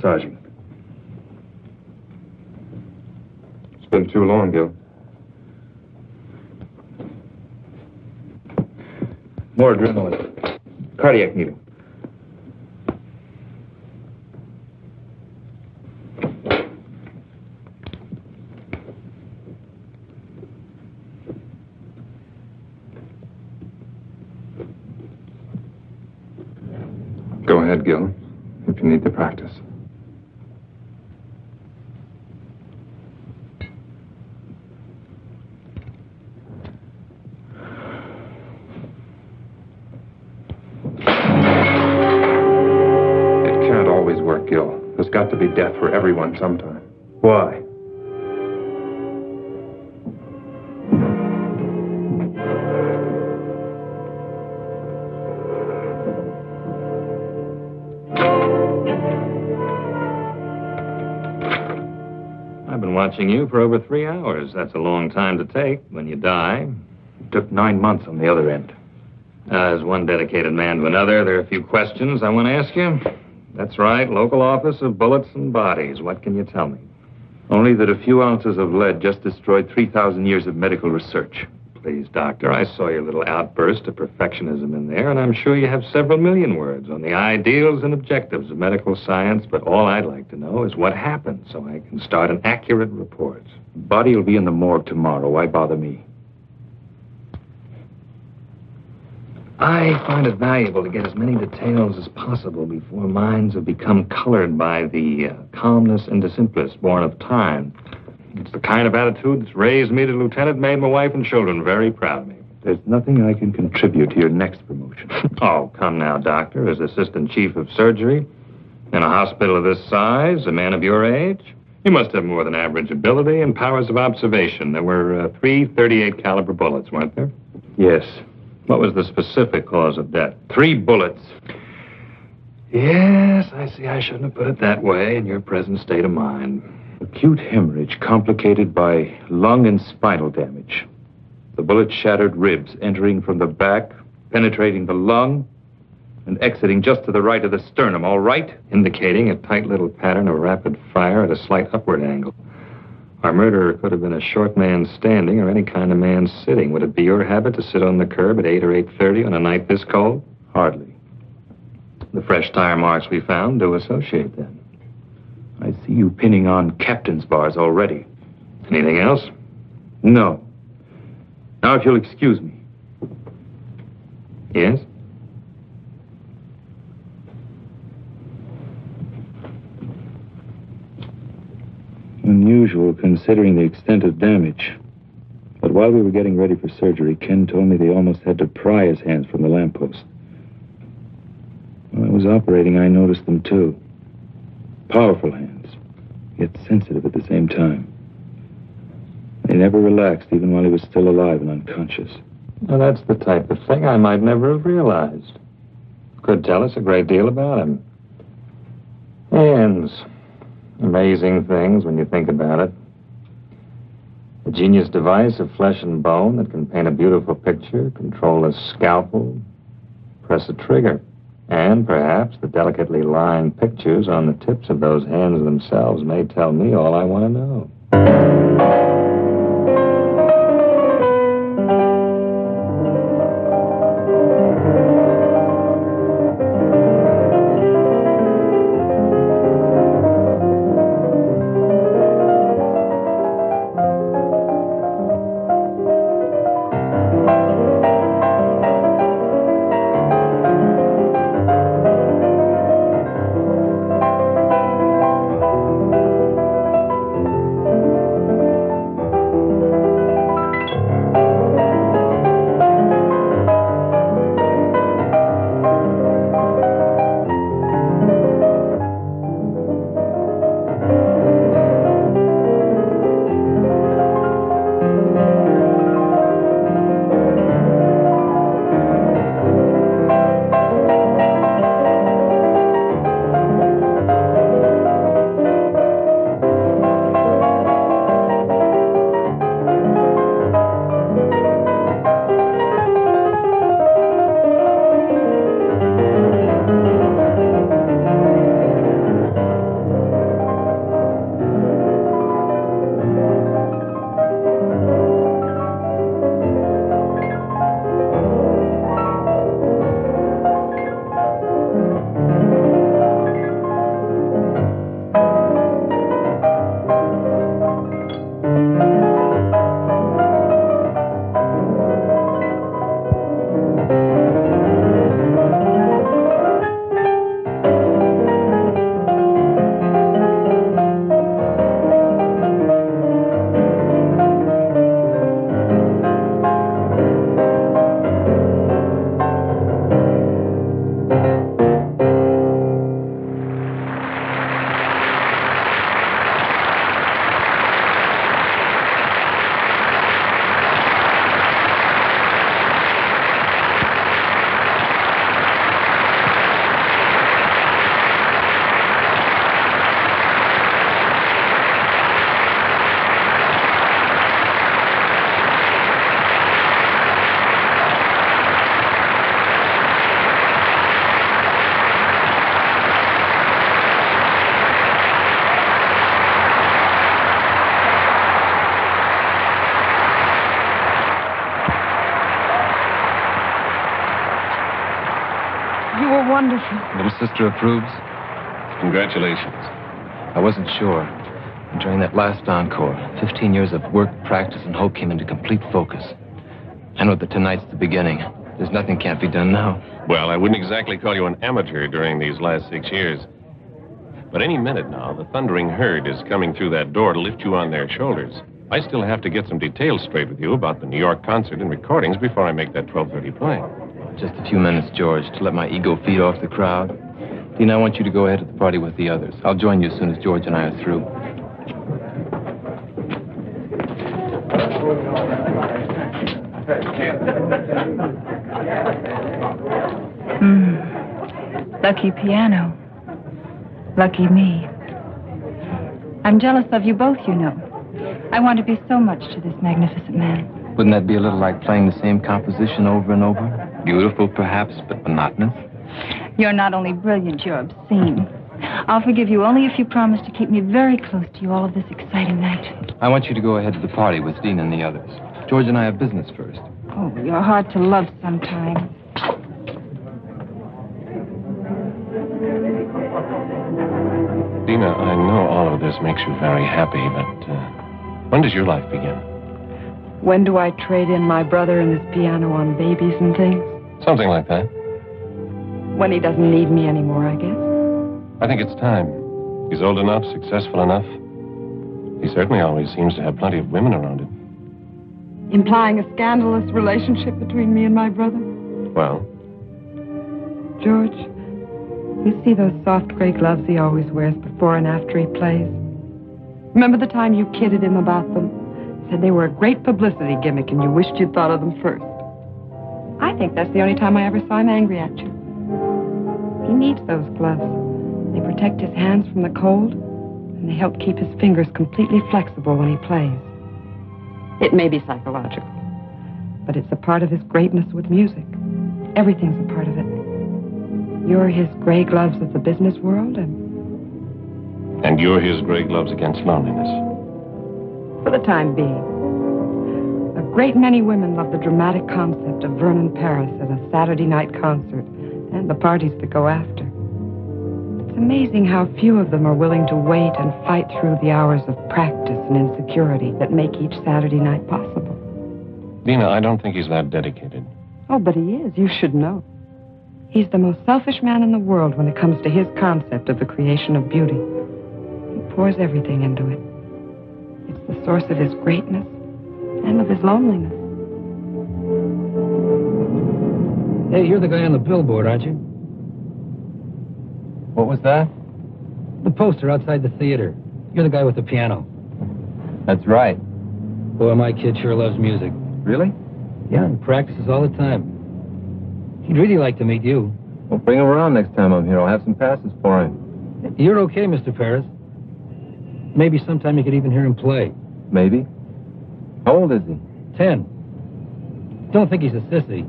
Massaging. It's been too long, Gil. More adrenaline. Cardiac needle. Go ahead, Gil, if you need the practice. Gil. There's got to be death for everyone sometime. Why? I've been watching you for over 3 hours. That's a long time to take when you die. It took 9 months on the other end. As one dedicated man to another, there are a few questions I want to ask you. That's right, local office of bullets and bodies. What can you tell me? Only that a few ounces of lead just destroyed 3,000 years of medical research. Please, Doctor, I saw your little outburst of perfectionism in there, and I'm sure you have several million words on the ideals and objectives of medical science, but all I'd like to know is what happened so I can start an accurate report. The body will be in the morgue tomorrow. Why bother me? I find it valuable to get as many details as possible before minds have become colored by the calmness and the simplest born of time. It's the kind of attitude that's raised me to lieutenant, made my wife and children very proud of me. There's nothing I can contribute to your next promotion. Oh, come now, Doctor. As assistant chief of surgery in a hospital of this size, a man of your age, you must have more than average ability and powers of observation. There were 3 .38 caliber bullets, weren't there? Yes. What was the specific cause of death? 3 bullets. Yes, I see. I shouldn't have put it that way in your present state of mind. Acute hemorrhage complicated by lung and spinal damage. The bullet shattered ribs, entering from the back, penetrating the lung, and exiting just to the right of the sternum, all right? Indicating a tight little pattern of rapid fire at a slight upward angle. Our murderer could have been a short man standing or any kind of man sitting. Would it be your habit to sit on the curb at 8 or 8:30 on a night this cold? Hardly. The fresh tire marks we found do associate them. I see you pinning on captain's bars already. Anything else? No. Now, if you'll excuse me. Yes? Unusual, considering the extent of damage. But while we were getting ready for surgery, Ken told me they almost had to pry his hands from the lamppost. While I was operating, I noticed them, too. Powerful hands, yet sensitive at the same time. They never relaxed, even while he was still alive and unconscious. Now, that's the type of thing I might never have realized. Could tell us a great deal about him. Hands. Amazing things when you think about it. A genius device of flesh and bone that can paint a beautiful picture, control a scalpel, press a trigger. And perhaps the delicately lined pictures on the tips of those hands themselves may tell me all I want to know. Wonderful. Little sister approves? Congratulations. I wasn't sure. During that last encore, 15 years of work, practice, and hope came into complete focus. I know that tonight's the beginning. There's nothing can't be done now. Well, I wouldn't exactly call you an amateur during these last 6 years. But any minute now, the thundering herd is coming through that door to lift you on their shoulders. I still have to get some details straight with you about the New York concert and recordings before I make that 12:30 play. Just a few minutes, George, to let my ego feed off the crowd. Dean, I want you to go ahead to the party with the others. I'll join you as soon as George and I are through. Lucky piano. Lucky me. I'm jealous of you both, you know. I want to be so much to this magnificent man. Wouldn't that be a little like playing the same composition over and over? Beautiful, perhaps, but monotonous? You're not only brilliant, you're obscene. I'll forgive you only if you promise to keep me very close to you all of this exciting night. I want you to go ahead to the party with Dean and the others. George and I have business first. Oh, you're hard to love sometimes. Dina, I know all of this makes you very happy, but when does your life begin? When do I trade in my brother and his piano on babies and things? Something like that. When he doesn't need me anymore, I guess. I think it's time. He's old enough, successful enough. He certainly always seems to have plenty of women around him. Implying a scandalous relationship between me and my brother? Well, George, you see those soft gray gloves he always wears before and after he plays? Remember the time you kidded him about them? Said they were a great publicity gimmick and you wished you'd thought of them first. I think that's the only time I ever saw him angry at you. He needs those gloves. They protect his hands from the cold, and they help keep his fingers completely flexible when he plays. It may be psychological, but it's a part of his greatness with music. Everything's a part of it. You're his gray gloves of the business world, and you're his gray gloves against loneliness. For the time being. A great many women love the dramatic concept of Vernon Paris at a Saturday night concert and the parties that go after. It's amazing how few of them are willing to wait and fight through the hours of practice and insecurity that make each Saturday night possible. Dina, I don't think he's that dedicated. Oh, but he is. You should know. He's the most selfish man in the world when it comes to his concept of the creation of beauty. He pours everything into it. It's the source of his greatness and of his loneliness. Hey, you're the guy on the billboard, aren't you? What was that? The poster outside the theater. You're the guy with the piano. That's right. Boy, my kid sure loves music. Really? Yeah, and practices all the time. He'd really like to meet you. Well, bring him around next time I'm here. I'll have some passes for him. You're okay, Mr. Paris. Maybe sometime you could even hear him play. Maybe. How old is he? 10. Don't think he's a sissy.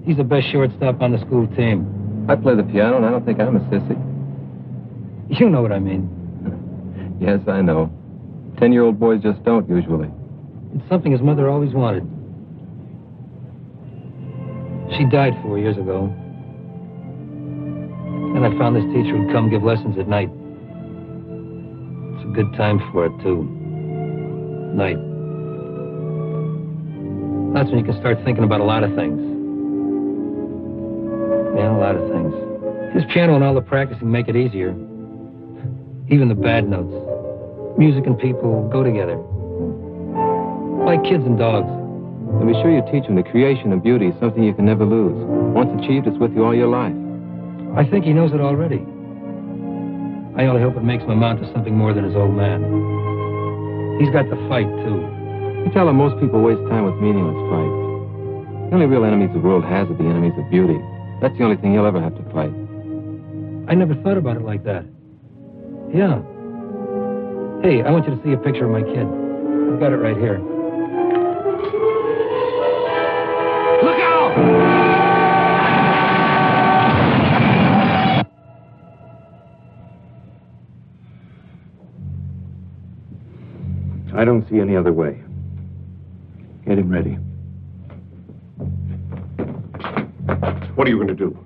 He's the best shortstop on the school team. I play the piano, and I don't think I'm a sissy. You know what I mean. Yes, I know. 10-year-old boys just don't, usually. It's something his mother always wanted. She died 4 years ago. And I found this teacher who'd come give lessons at night. It's a good time for it, too. Night. That's when you can start thinking about a lot of things. Yeah, a lot of things. His piano and all the practicing make it easier. Even the bad notes. Music and people go together. Like kids and dogs. And be sure you teach him the creation of beauty is something you can never lose. Once achieved, it's with you all your life. I think he knows it already. I only hope it makes him amount to something more than his old man. He's got the fight, too. You tell him most people waste time with meaningless fights. The only real enemies the world has are the enemies of beauty. That's the only thing he'll ever have to fight. I never thought about it like that. Yeah. Hey, I want you to see a picture of my kid. I've got it right here. Look out! I don't see any other way. Get him ready. What are you going to do?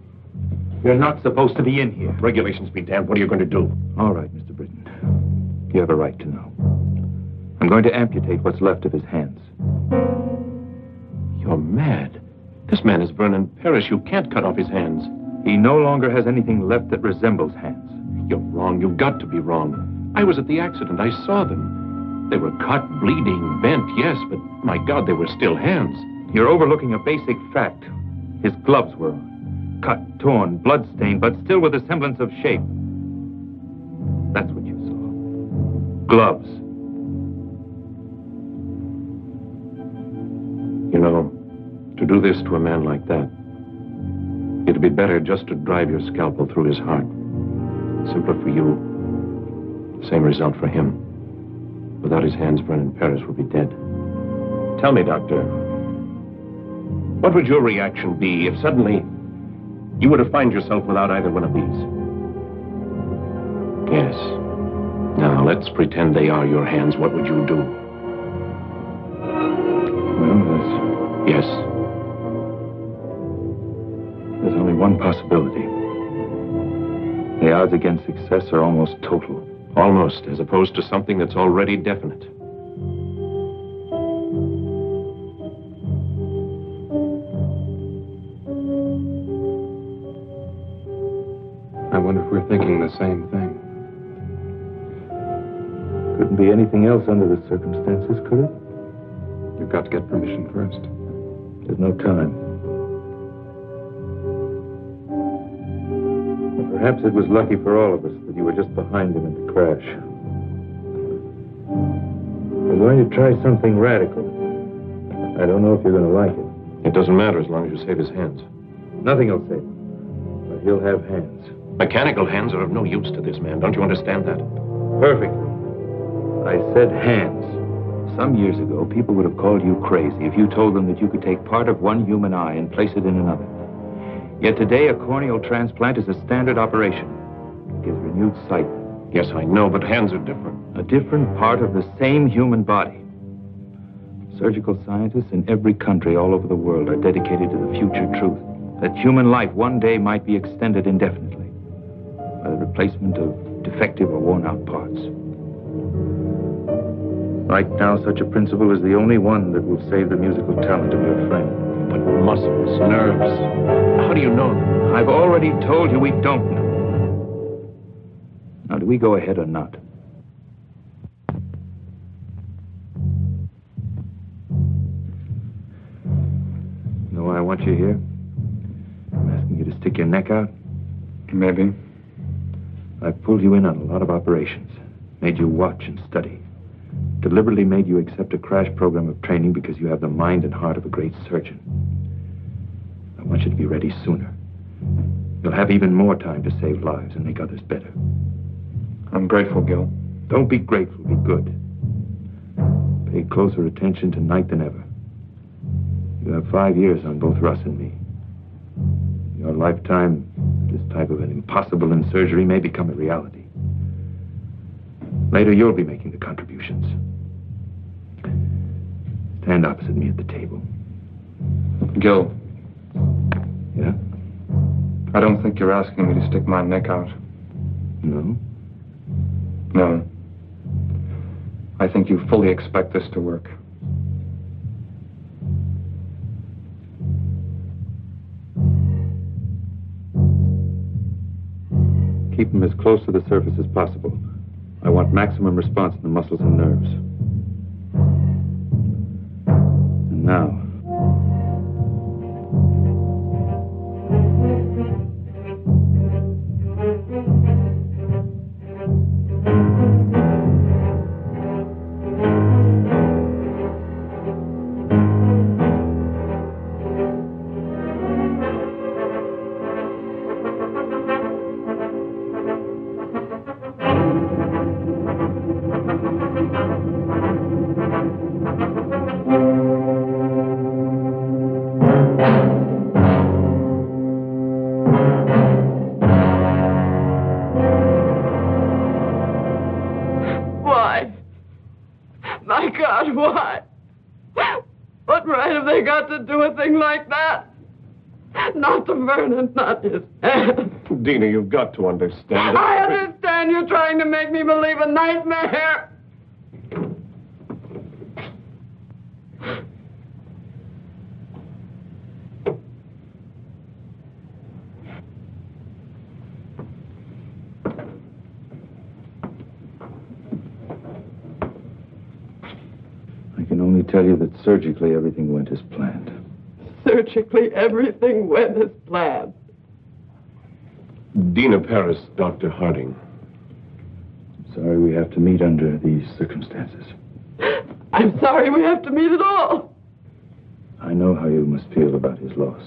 You're not supposed to be in here. Regulations be damned. What are you going to do? All right, Mr. Britton. You have a right to know. I'm going to amputate what's left of his hands. You're mad. This man is Vernon Paris. You can't cut off his hands. He no longer has anything left that resembles hands. You're wrong. You've got to be wrong. I was at the accident. I saw them. They were cut, bleeding, bent, yes, but my God, they were still hands. You're overlooking a basic fact. His gloves were cut, torn, blood-stained, but still with a semblance of shape. That's what you saw. Gloves. You know, to do this to a man like that, It'd be better just to drive your scalpel through his heart. Simpler for you. Same result for him. Without his hands, Vernon Paris would be dead. Tell me, Doctor, what would your reaction be if suddenly you were to find yourself without either one of these? Yes. Now, let's pretend they are your hands. What would you do? Well, Yes. there's only one possibility. The odds against success are almost total. Almost, as opposed to something that's already definite. I wonder if we're thinking the same thing. Couldn't be anything else under the circumstances, could it? You've got to get permission first. There's no time. Perhaps it was lucky for all of us that you were just behind him in the crash. We're going to try something radical. I don't know if you're going to like it. It doesn't matter as long as you save his hands. Nothing will save him, but he'll have hands. Mechanical hands are of no use to this man. Don't you understand that? Perfectly. I said hands. Some years ago, people would have called you crazy if you told them that you could take part of one human eye and place it in another. Yet today, a corneal transplant is a standard operation. It gives renewed sight. Yes, I know, but hands are different. A different part of the same human body. Surgical scientists in every country all over the world are dedicated to the future truth that human life one day might be extended indefinitely by the replacement of defective or worn-out parts. Right now, such a principle is the only one that will save the musical talent of your friend. But muscles, nerves, how do you know them? I've already told you we don't know. Now, do we go ahead or not? Know why I want you here? I'm asking you to stick your neck out. Maybe. I've pulled you in on a lot of operations, made you watch and study, deliberately made you accept a crash program of training because you have the mind and heart of a great surgeon. I want you to be ready sooner. You'll have even more time to save lives and make others better. I'm grateful, Gil. Don't be grateful, be good. Pay closer attention tonight than ever. You have 5 years on both Russ and me. In your lifetime, this type of an impossible in surgery may become a reality. Later, you'll be making the contributions. Stand opposite me at the table. Gil, Yeah? I don't think you're asking me to stick my neck out. No? No. I think you fully expect this to work. Keep them as close to the surface as possible. I want maximum response in the muscles and nerves. And now... My God, why? What right have they got to do a thing like that? Not to Vernon, not his hand. Dina, you've got to understand. I understand you're trying to make me believe a nightmare. I can only tell you that surgically everything went as planned. Surgically, everything went as planned. Dina Paris, Dr. Harding. Sorry we have to meet under these circumstances. I'm sorry we have to meet at all. I know how you must feel about his loss.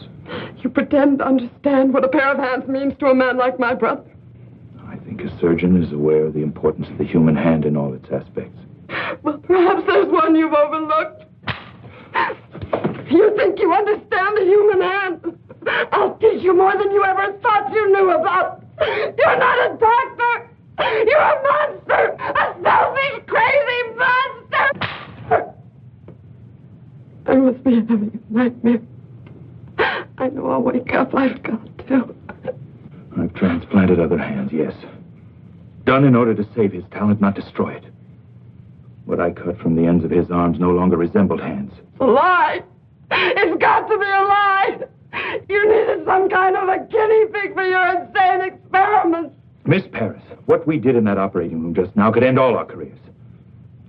You pretend to understand what a pair of hands means to a man like my brother. I think a surgeon is aware of the importance of the human hand in all its aspects. Well, perhaps there's one you've overlooked. You think you understand the human hand? I'll teach you more than you ever thought you knew about. You're not a doctor. You're a monster. A selfish, crazy monster. I must be having a nightmare. I know I'll wake up. I've got to. I've transplanted other hands, yes. Done in order to save his talent, not destroy it. What I cut from the ends of his arms no longer resembled hands. It's a lie. It's got to be a lie. You needed some kind of a guinea pig for your insane experiments. Miss Paris, what we did in that operating room just now could end all our careers.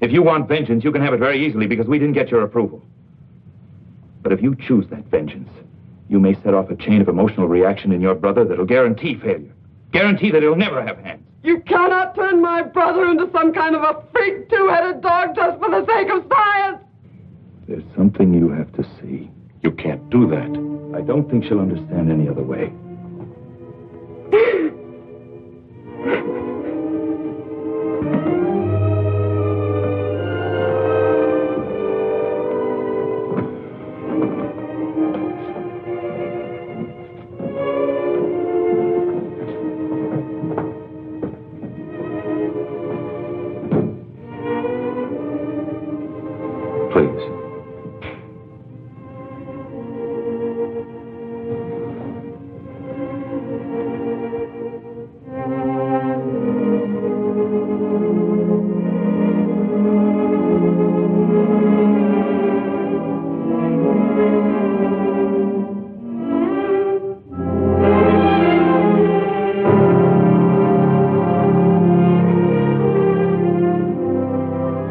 If you want vengeance, you can have it very easily because we didn't get your approval. But if you choose that vengeance, you may set off a chain of emotional reaction in your brother that'll guarantee failure. Guarantee that he'll never have hands. You cannot turn my brother into some kind of a freak two-headed dog just for the sake of science. There's something you have to see. You can't do that. I don't think she'll understand any other way. Please.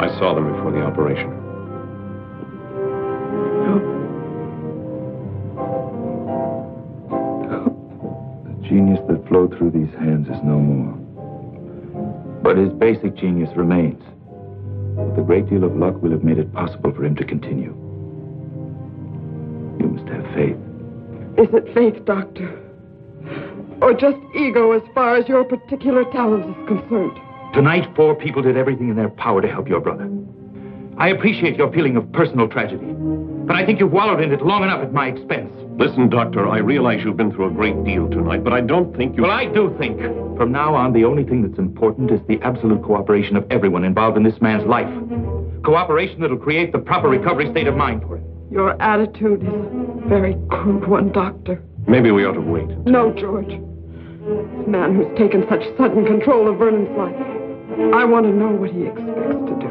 I saw them before the operation. The genius that flowed through these hands is no more. But his basic genius remains. With a great deal of luck, we'll have made it possible for him to continue. You must have faith. Is it faith, Doctor? Or just ego as far as your particular talent is concerned? Tonight, 4 people did everything in their power to help your brother. I appreciate your feeling of personal tragedy, but I think you've wallowed in it long enough at my expense. Listen, Doctor, I realize you've been through a great deal tonight, but I don't think you... Well, I do think. From now on, the only thing that's important is the absolute cooperation of everyone involved in this man's life. Cooperation that'll create the proper recovery state of mind for him. Your attitude is a very crude one, Doctor. Maybe we ought to wait. No, George. This man who's taken such sudden control of Vernon's life, I want to know what he expects to do.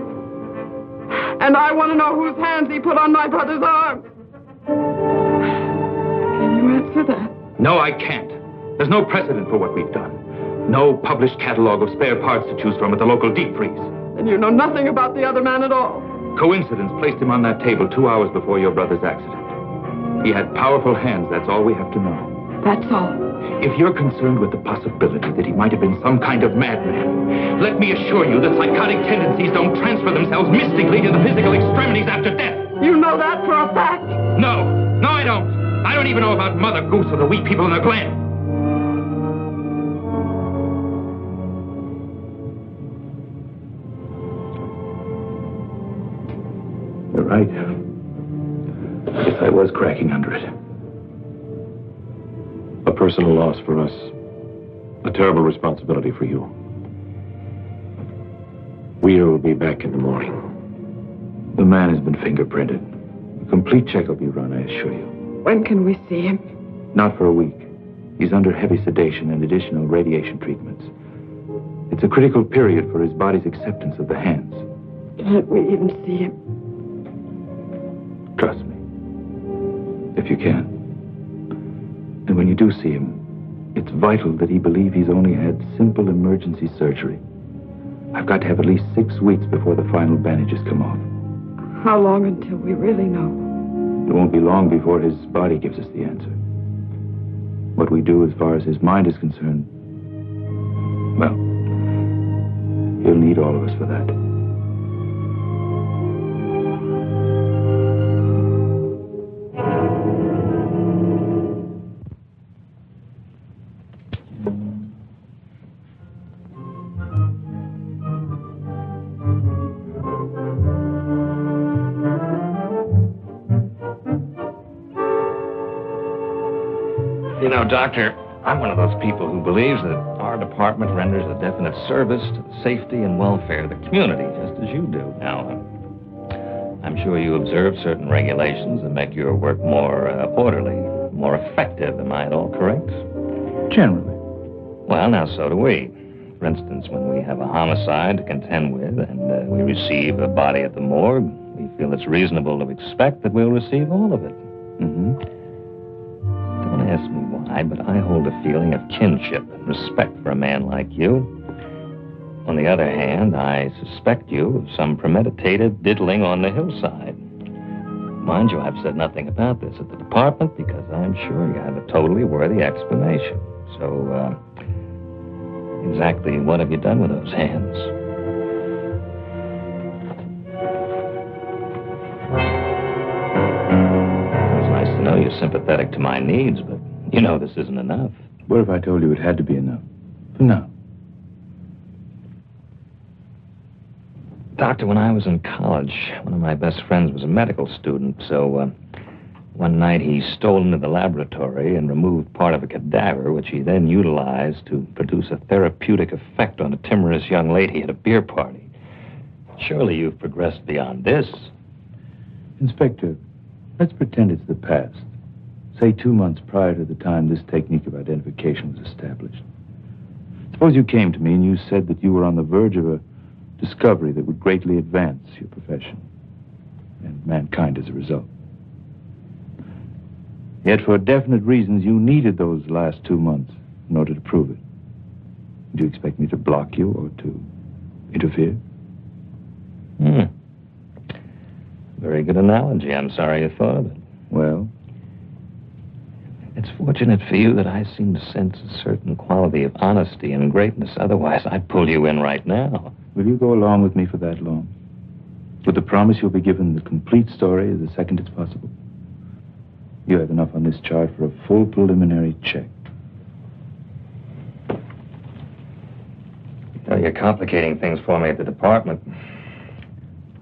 And I want to know whose hands he put on my brother's arms. Can you answer that? No, I can't. There's no precedent for what we've done. No published catalog of spare parts to choose from at the local deep freeze. Then you know nothing about the other man at all. Coincidence placed him on that table 2 hours before your brother's accident. He had powerful hands, that's all we have to know. That's all. If you're concerned with the possibility that he might have been some kind of madman, let me assure you that psychotic tendencies don't transfer themselves mystically to the physical extremities after death. You know that for a fact? No, I don't. I don't even know about Mother Goose or the wee people in the Glen. You're right. I guess I was cracking under it. A personal loss for us. A terrible responsibility for you. We'll be back in the morning. The man has been fingerprinted. A complete check will be run, I assure you. When can we see him? Not for a week. He's under heavy sedation and additional radiation treatments. It's a critical period for his body's acceptance of the hands. Can't we even see him? Trust me. If you can. And when you do see him, it's vital that he believe he's only had simple emergency surgery. I've got to have at least 6 weeks before the final bandages come off. How long until we really know? It won't be long before his body gives us the answer. What we do as far as his mind is concerned, well, he'll need all of us for that. You know, Doctor, I'm one of those people who believes that our department renders a definite service to the safety and welfare of the community, just as you do. Now, I'm sure you observe certain regulations that make your work more orderly, more effective. Am I at all correct? Generally. Well, now, so do we. For instance, when we have a homicide to contend with and we receive a body at the morgue, we feel it's reasonable to expect that we'll receive all of it. Mm-hmm. Don't ask me why, but I hold a feeling of kinship and respect for a man like you. On the other hand, I suspect you of some premeditated diddling on the hillside. Mind you, I've said nothing about this at the department because I'm sure you have a totally worthy explanation. So, exactly what have you done with those hands? It's nice to know you're sympathetic to my needs, but you know this isn't enough. What if I told you it had to be enough? For now. Doctor, when I was in college, one of my best friends was a medical student, so one night he stole into the laboratory and removed part of a cadaver, which he then utilized to produce a therapeutic effect on a timorous young lady at a beer party. Surely you've progressed beyond this. Inspector, let's pretend it's the past. Say 2 months prior to the time this technique of identification was established. Suppose you came to me and you said that you were on the verge of a discovery that would greatly advance your profession and mankind as a result. Yet for definite reasons, you needed those last 2 months in order to prove it. Do you expect me to block you or to interfere? Very good analogy. I'm sorry you thought of it. Well? It's fortunate for you that I seem to sense a certain quality of honesty and greatness. Otherwise, I'd pull you in right now. Will you go along with me for that long? With the promise you'll be given the complete story the second it's possible? You have enough on this charge for a full preliminary check. You're complicating things for me at the department.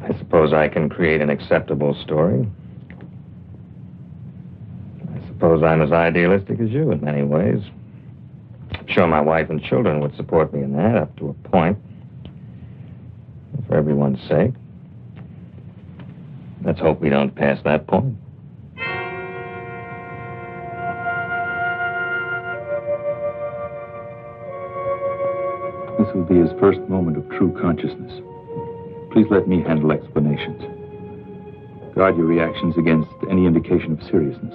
I suppose I can create an acceptable story. I suppose I'm as idealistic as you in many ways. I'm sure my wife and children would support me in that up to a point. For everyone's sake. Let's hope we don't pass that point. This will be his first moment of true consciousness. Please let me handle explanations. Guard your reactions against any indication of seriousness.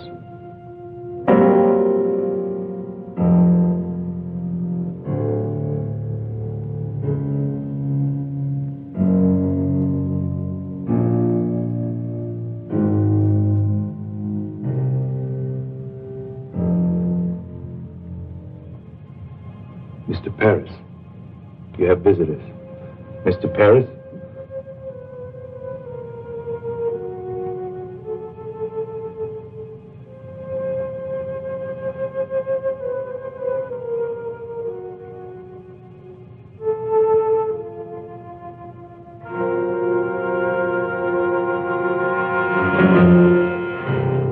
Mr. Paris, you have visitors. Mr. Paris?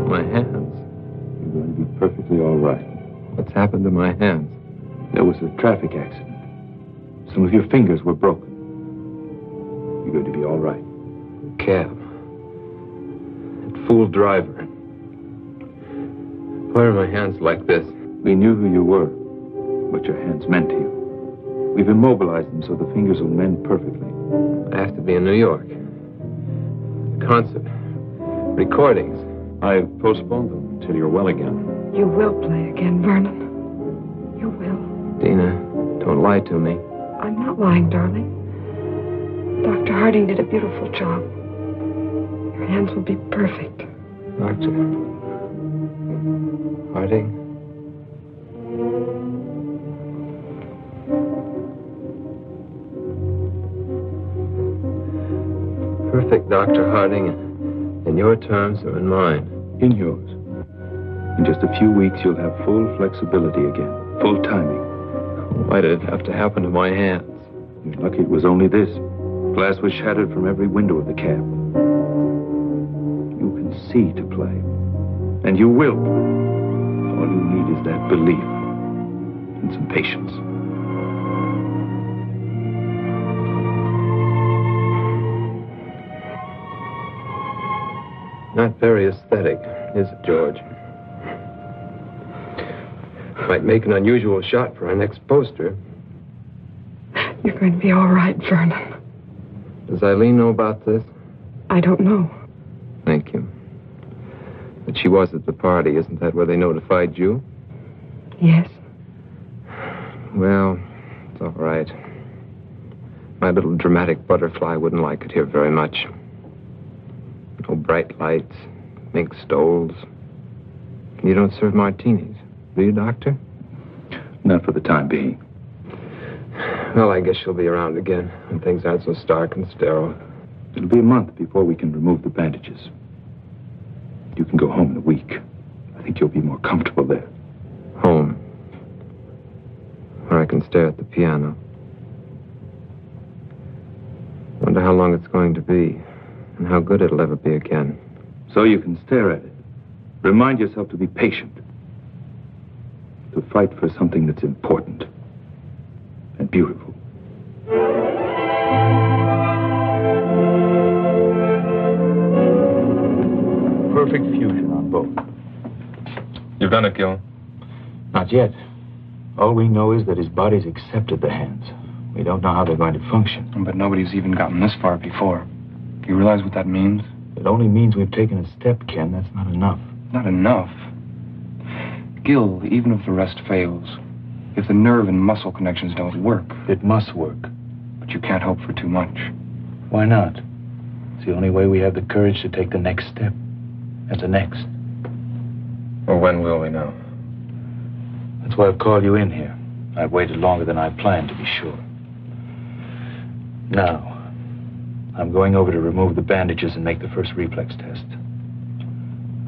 My hands. You're going to be perfectly all right. What's happened to my hands? There was a traffic accident. Some of your fingers were broken. You're going to be all right. Cab. That fool driver. Why are my hands like this? We knew who you were, what your hands meant to you. We've immobilized them so the fingers will mend perfectly. I have to be in New York. Concert. Recordings. I've postponed them until you're well again. You will play again, Vernon. You will. Dina, don't lie to me. I'm not lying, darling. Dr. Harding did a beautiful job. Your hands will be perfect. Doctor. Harding? Perfect, Dr. Harding. And your terms are in mine. In yours. In just a few weeks, you'll have full flexibility again. Full timing. Why did it have to happen to my hands? You're lucky it was only this. Glass was shattered from every window of the cab. You can see to play. And you will play. All you need is that belief and some patience. Not very aesthetic, is it, George? Might make an unusual shot for our next poster. You're going to be all right, Vernon. Does Eileen know about this? I don't know. Thank you. But she was at the party. Isn't that where they notified you? Yes. Well, it's all right. My little dramatic butterfly wouldn't like it here very much. No bright lights, mink stoles. You don't serve martinis, do you, Doctor? Not for the time being. Well, I guess she'll be around again when things aren't so stark and sterile. It'll be a month before we can remove the bandages. You can go home in a week. I think you'll be more comfortable there. Home. Where I can stare at the piano. Wonder how long it's going to be, and how good it'll ever be again. So you can stare at it. Remind yourself to be patient. To fight for something that's important and beautiful. Perfect fusion on both. You've done it, Gil. Not yet. All we know is that his body's accepted the hands. We don't know how they're going to function. But nobody's even gotten this far before. Do you realize what that means? It only means we've taken a step, Ken. That's not enough. Not enough. Gil, even if the rest fails, if the nerve and muscle connections don't work... It must work. But you can't hope for too much. Why not? It's the only way we have the courage to take the next step. And the next. Well, when will we know? That's why I've called you in here. I've waited longer than I planned, to be sure. Now, I'm going over to remove the bandages and make the first reflex test.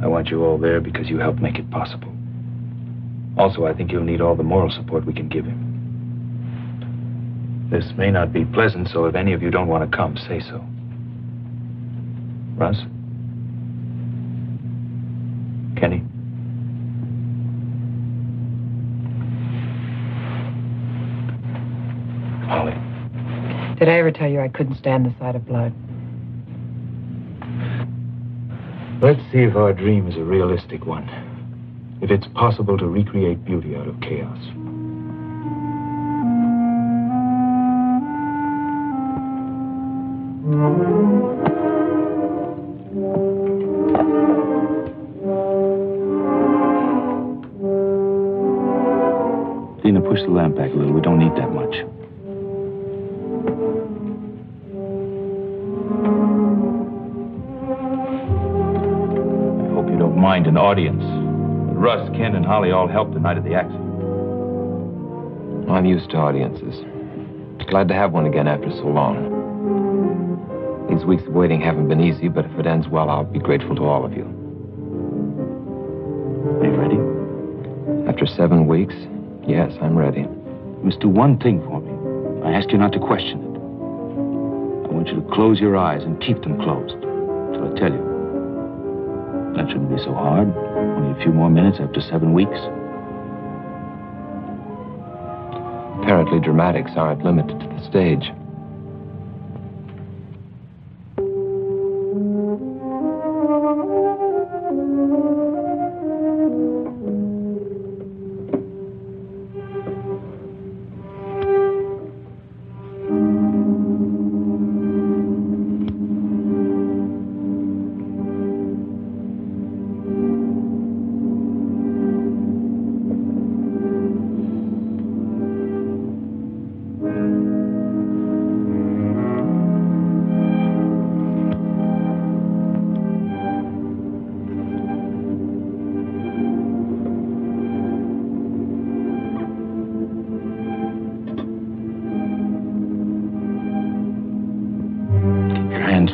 I want you all there because you helped make it possible. Also, I think you'll need all the moral support we can give him. This may not be pleasant, so if any of you don't want to come, say so. Russ? Kenny? Holly? Did I ever tell you I couldn't stand the sight of blood? Let's see if our dream is a realistic one. If it's possible to recreate beauty out of chaos. Dina, push the lamp back a little. We don't need that much. I hope you don't mind an audience. Russ, Ken, and Holly all helped the night of the accident. I'm used to audiences. Glad to have one again after so long. These weeks of waiting haven't been easy, but if it ends well, I'll be grateful to all of you. Are you ready? After 7 weeks, yes, I'm ready. You must do one thing for me. I ask you not to question it. I want you to close your eyes and keep them closed until I tell you. That shouldn't be so hard. Only a few more minutes after 7 weeks. Apparently, dramatics aren't limited to the stage.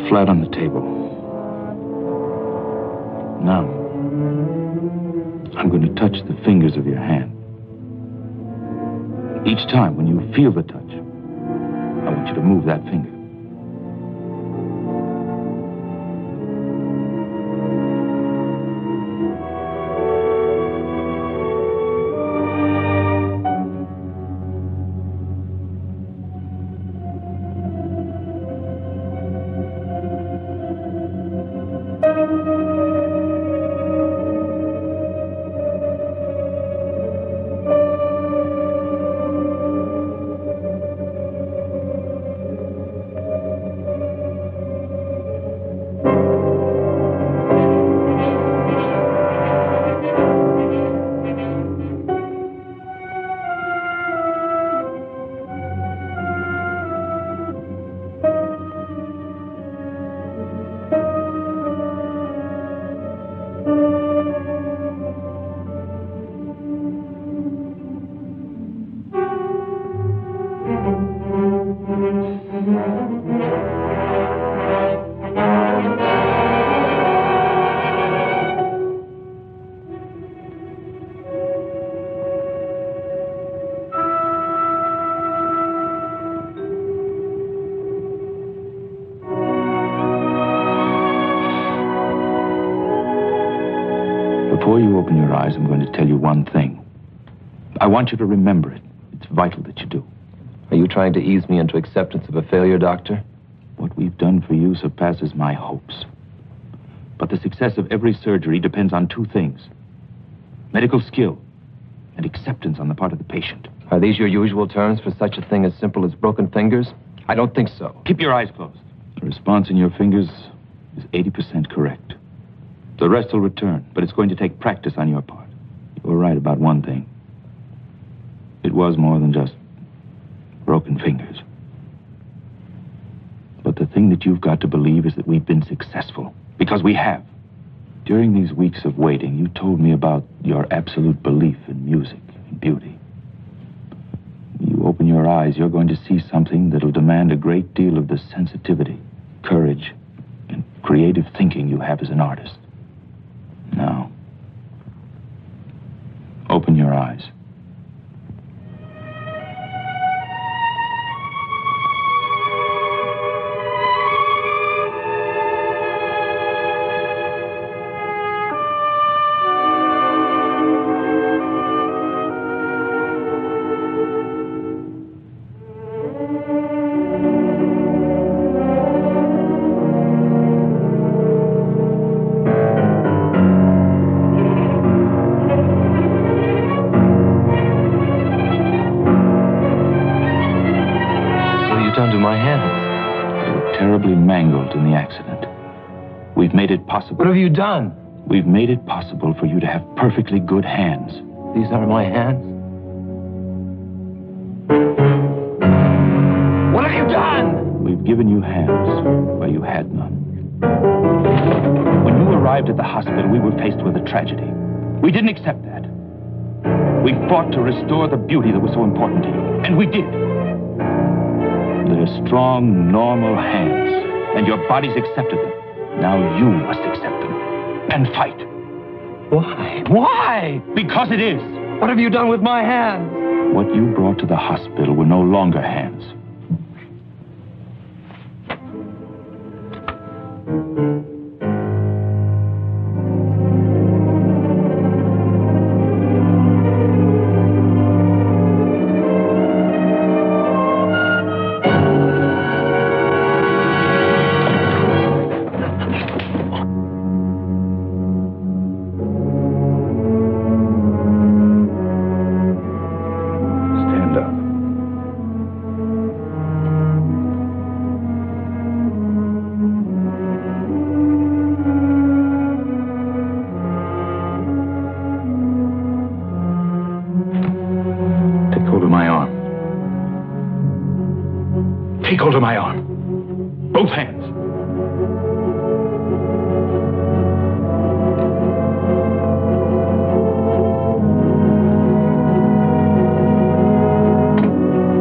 Flat on the table. Now, I'm going to touch the fingers of your hand. Each time when you feel the touch, I want you to move that finger. Before you open your eyes, I'm going to tell you one thing. I want you to remember it. It's vital that you do. Are you trying to ease me into acceptance of a failure, Doctor? What we've done for you surpasses my hopes. But the success of every surgery depends on two things: medical skill and acceptance on the part of the patient. Are these your usual terms for such a thing as simple as broken fingers? I don't think so. Keep your eyes closed. The response in your fingers is 80% correct. The rest will return, but it's going to take practice on your part. You were right about one thing. It was more than just broken fingers. But the thing that you've got to believe is that we've been successful. Because we have. During these weeks of waiting, you told me about your absolute belief in music and beauty. When you open your eyes, you're going to see something that'll demand a great deal of the sensitivity, courage, and creative thinking you have as an artist. Now, open your eyes. Mangled in the accident. We've made it possible. What have you done? We've made it possible for you to have perfectly good hands. These are my hands? What have you done? We've given you hands where you had none. When you arrived at the hospital, we were faced with a tragedy. We didn't accept that. We fought to restore the beauty that was so important to you. And we did. They're strong, normal hands. And your bodies accepted them. Now you must accept them. And fight. Why? Why? Because it is. What have you done with my hands? What you brought to the hospital were no longer hands. Take hold of my arm. Both hands.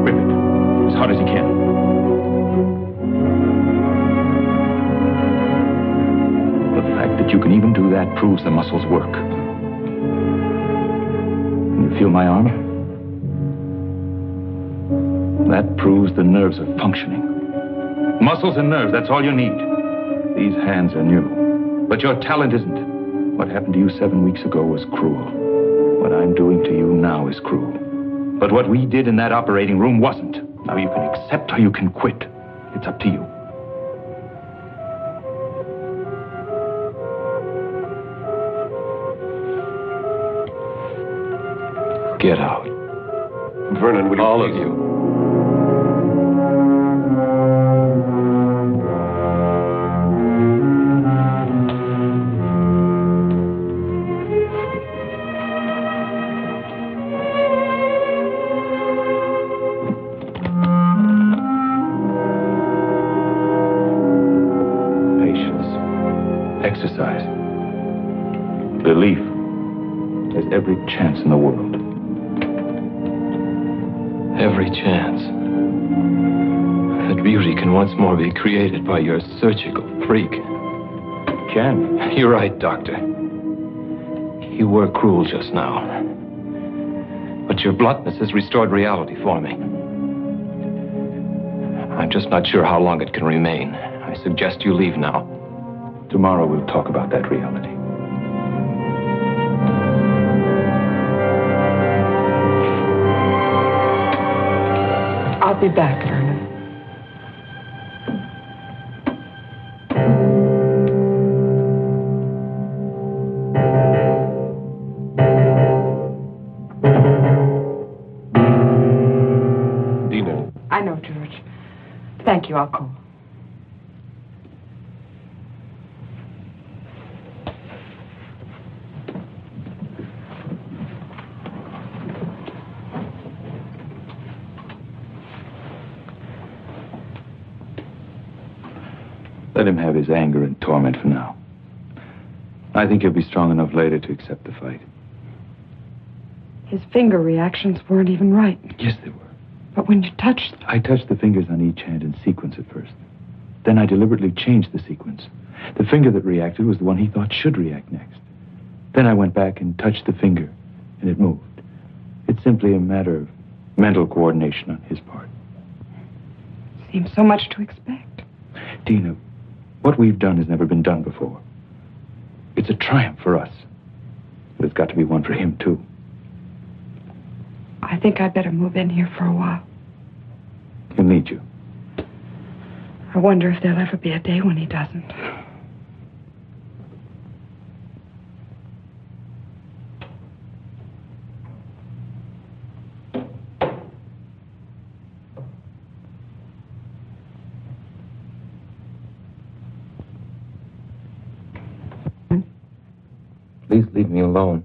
Grip it as hard as you can. The fact that you can even do that proves the muscles work. Can you feel my arm? That proves the nerves are functioning. Muscles and nerves, that's all you need. These hands are new. But your talent isn't. What happened to you 7 weeks ago was cruel. What I'm doing to you now is cruel. But what we did in that operating room wasn't. Now you can accept or you can quit. It's up to you. Get out. Vernon, would you all please? of you. Exercise. Belief. There's every chance in the world. Every chance that beauty can once more be created by your surgical freak. Can. You're right, Doctor. You were cruel just now. But your bluntness has restored reality for me. I'm just not sure how long it can remain. I suggest you leave now. Tomorrow we'll talk about that reality. I'll be back, Vernon. Dina. I know, George. Thank you. I'll call. Let him have his anger and torment for now. I think he'll be strong enough later to accept the fight. His finger reactions weren't even right. Yes, they were. But when you touched... I touched the fingers on each hand in sequence at first. Then I deliberately changed the sequence. The finger that reacted was the one he thought should react next. Then I went back and touched the finger, and it moved. It's simply a matter of mental coordination on his part. Seems so much to expect. Dina, what we've done has never been done before. It's a triumph for us. But it's got to be one for him, too. I think I'd better move in here for a while. He'll need you. I wonder if there'll ever be a day when he doesn't. Please leave me alone.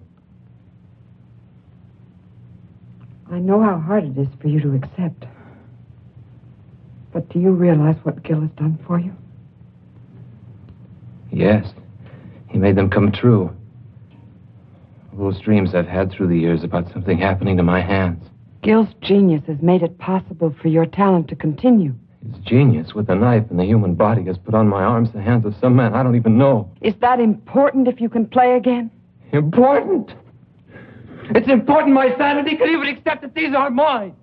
I know how hard it is for you to accept. But do you realize what Gil has done for you? Yes. He made them come true. All those dreams I've had through the years about something happening to my hands. Gil's genius has made it possible for your talent to continue. His genius with a knife in the human body has put on my arms the hands of some man I don't even know. Is that important if you can play again? Important? It's important my sanity could even accept that these aren't mine.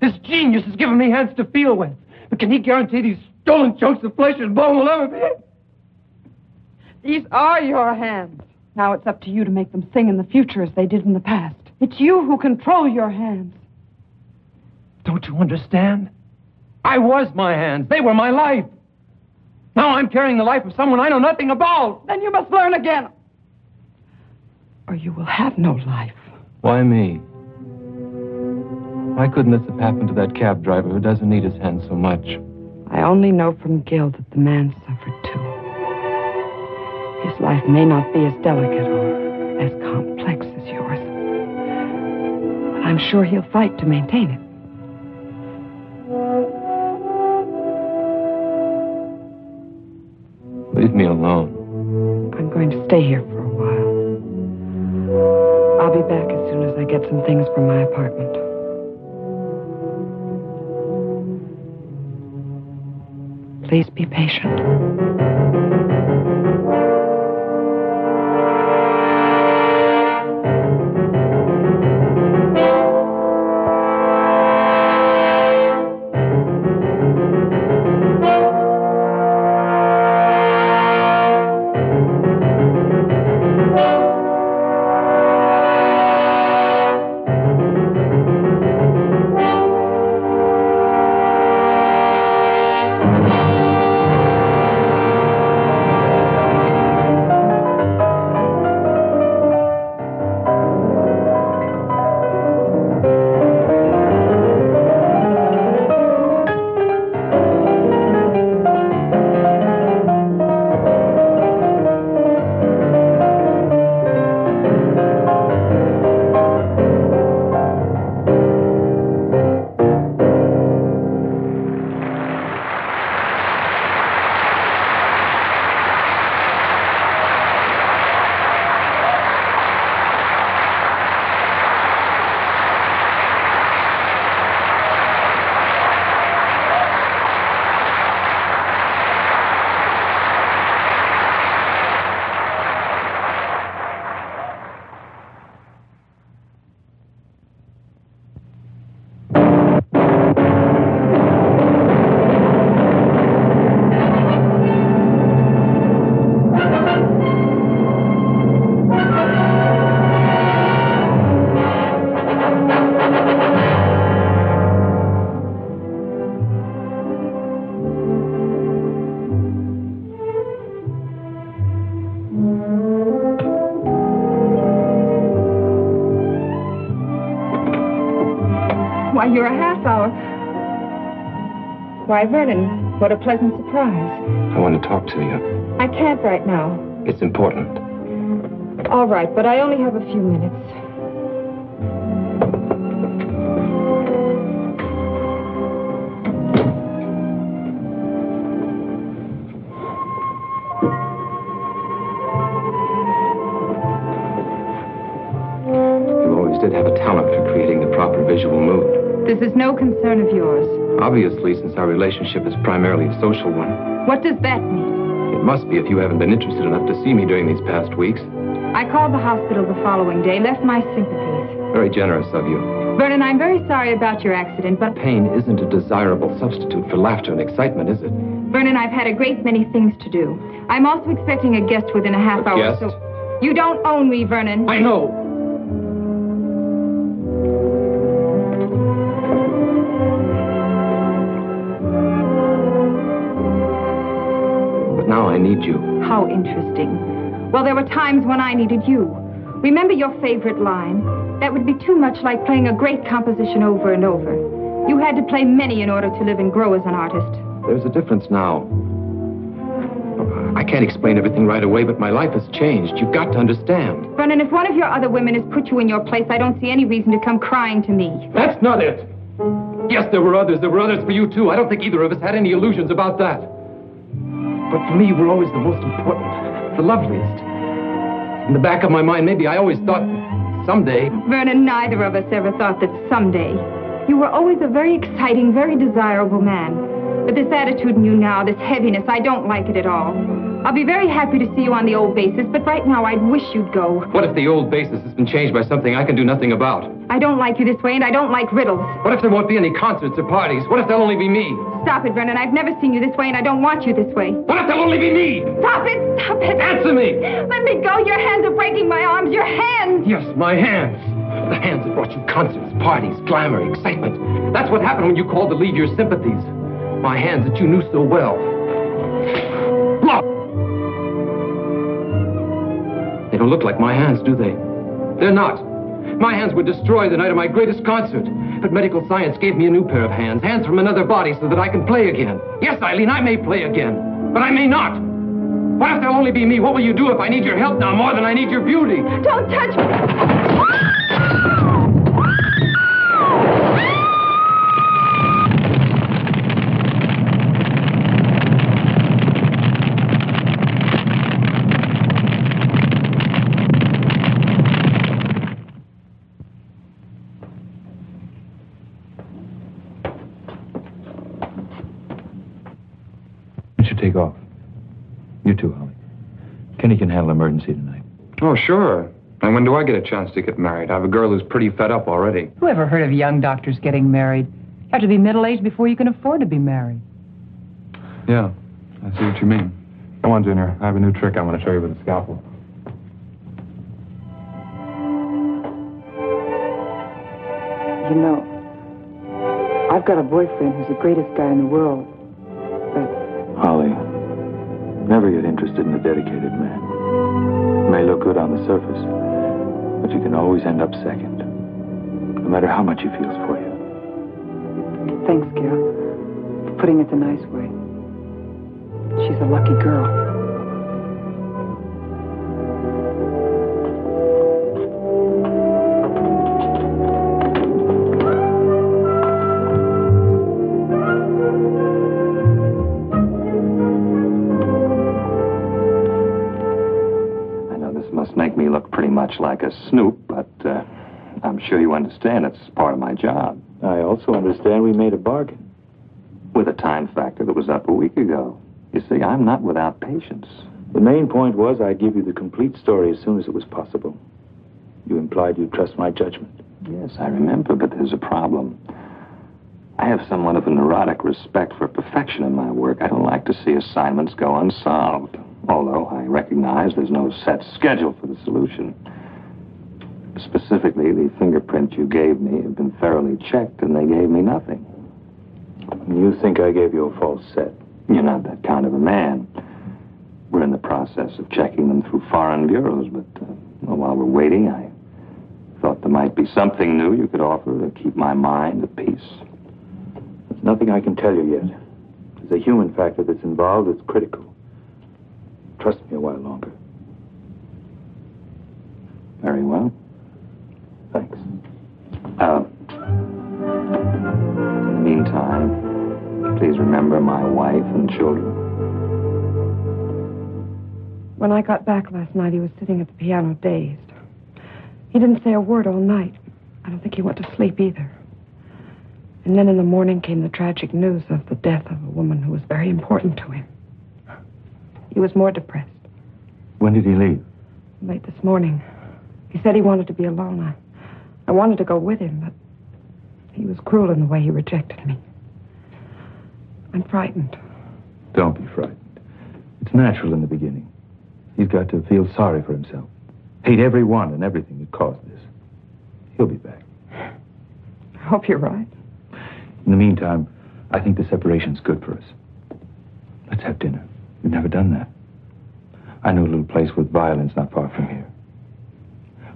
His genius has given me hands to feel with. But can he guarantee these stolen chunks of flesh and bone will ever be? These are your hands. Now it's up to you to make them sing in the future as they did in the past. It's you who control your hands. Don't you understand? I was my hands. They were my life. Now I'm carrying the life of someone I know nothing about. Then you must learn again. Or you will have no life. Why me? Why couldn't this have happened to that cab driver who doesn't need his hands so much? I only know from Gil that the man suffered too. His life may not be as delicate or as complex as yours. But I'm sure he'll fight to maintain it. Leave me alone. I'm going to stay here for a while. I'll be back as soon as I get some things from my apartment. Please be patient. you're a half hour. Why, Vernon, what a pleasant surprise. I want to talk to you. I can't right now. It's important. All right, but I only have a few minutes. You always did have a talent for creating the proper visual mood. This is no concern of yours. Obviously, since our relationship is primarily a social one. What does that mean? It must be if you haven't been interested enough to see me during these past weeks. I called the hospital the following day, left my sympathies. Very generous of you. Vernon, I'm very sorry about your accident, but... Pain isn't a desirable substitute for laughter and excitement, is it? Vernon, I've had a great many things to do. I'm also expecting a guest within a half hour. Guest? So you don't own me, Vernon. I know. But now I need you. How interesting. Well, there were times when I needed you. Remember your favorite line? That would be too much like playing a great composition over and over. You had to play many in order to live and grow as an artist. There's a difference now. I can't explain everything right away, but my life has changed. You've got to understand. Vernon, if one of your other women has put you in your place, I don't see any reason to come crying to me. That's not it. Yes, there were others. There were others for you, too. I don't think either of us had any illusions about that. But for me, you were always the most important, the loveliest. In the back of my mind, maybe I always thought someday... Vernon, neither of us ever thought that someday. You were always a very exciting, very desirable man. But this attitude in you now, this heaviness, I don't like it at all. I'll be very happy to see you on the old basis, but right now I'd wish you'd go. What if the old basis has been changed by something I can do nothing about? I don't like you this way, and I don't like riddles. What if there won't be any concerts or parties? What if there'll only be me? Stop it, Vernon. I've never seen you this way, and I don't want you this way. What if there'll only be me? Stop it! Stop it! Answer me! Let me go! Your hands are breaking my arms! Your hands! Yes, my hands. The hands that brought you concerts, parties, glamour, excitement. That's what happened when you called to leave your sympathies. My hands that you knew so well. Look! They don't look like my hands, do they? They're not. My hands were destroyed the night of my greatest concert. But medical science gave me a new pair of hands. Hands from another body so that I can play again. Yes, Eileen, I may play again. But I may not. What if there'll only be me? What will you do if I need your help now more than I need your beauty? Don't touch me! Take off. You too, Holly. Kenny can handle emergency tonight. Oh, sure. And when do I get a chance to get married? I have a girl who's pretty fed up already. Who ever heard of young doctors getting married? You have to be middle-aged before you can afford to be married. Yeah, I see what you mean. Come on, Junior. I have a new trick I want to show you with a scalpel. You know, I've got a boyfriend who's the greatest guy in the world. But Holly, never get interested in a dedicated man. It may look good on the surface, but you can always end up second, no matter how much he feels for you. thanks, Gail, for putting it the nice way. She's a lucky girl. Make me look pretty much like a snoop, but I'm sure you understand it's part of my job. I also understand we made a bargain. With a time factor that was up a week ago. You see, I'm not without patience. The main point was I'd give you the complete story as soon as it was possible. You implied you'd trust my judgment. Yes, I remember, but there's a problem. I have somewhat of a neurotic respect for perfection in my work. I don't like to see assignments go unsolved. Although I recognize there's no set schedule for the solution. Specifically, the fingerprints you gave me have been thoroughly checked, and they gave me nothing. You think I gave you a false set? You're not that kind of a man. We're in the process of checking them through foreign bureaus, but while we're waiting, I thought the There might be something new you could offer to keep my mind at peace. There's nothing I can tell you yet. There's a human factor that's involved that's critical. Trust me a while longer. Very well. Thanks. In the meantime, please remember my wife and children. When I got back last night, he was sitting at the piano dazed. He didn't say a word all night. I don't think he went to sleep either. And then in the morning came the tragic news of the death of a woman who was very important to him. He was more depressed. When did he leave? Late this morning. He said he wanted to be alone. I wanted to go with him, but he was cruel in the way he rejected me. I'm frightened. Don't be frightened. It's natural in the beginning. He's got to feel sorry for himself. Hate everyone and everything that caused this. He'll be back. I hope you're right. In the meantime, I think the separation's good for us. Let's have dinner. We've never done that. I know a little place with violins not far from here.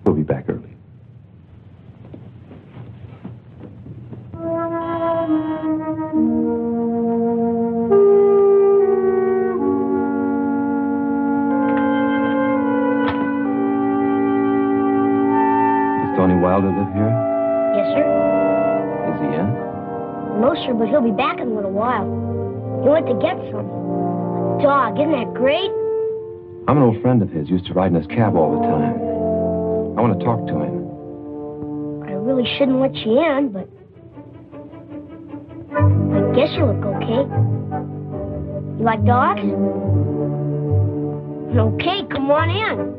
We'll be back early. Does Tony Wilder live here? Yes, sir. Is he in? No, sir, but he'll be back in a little while. He went to get some. A dog, isn't that great? I'm an old friend of his. Used to ride in his cab all the time. I want to talk to him. I really shouldn't let you in, but I guess you look okay. You like dogs? Okay, come on in.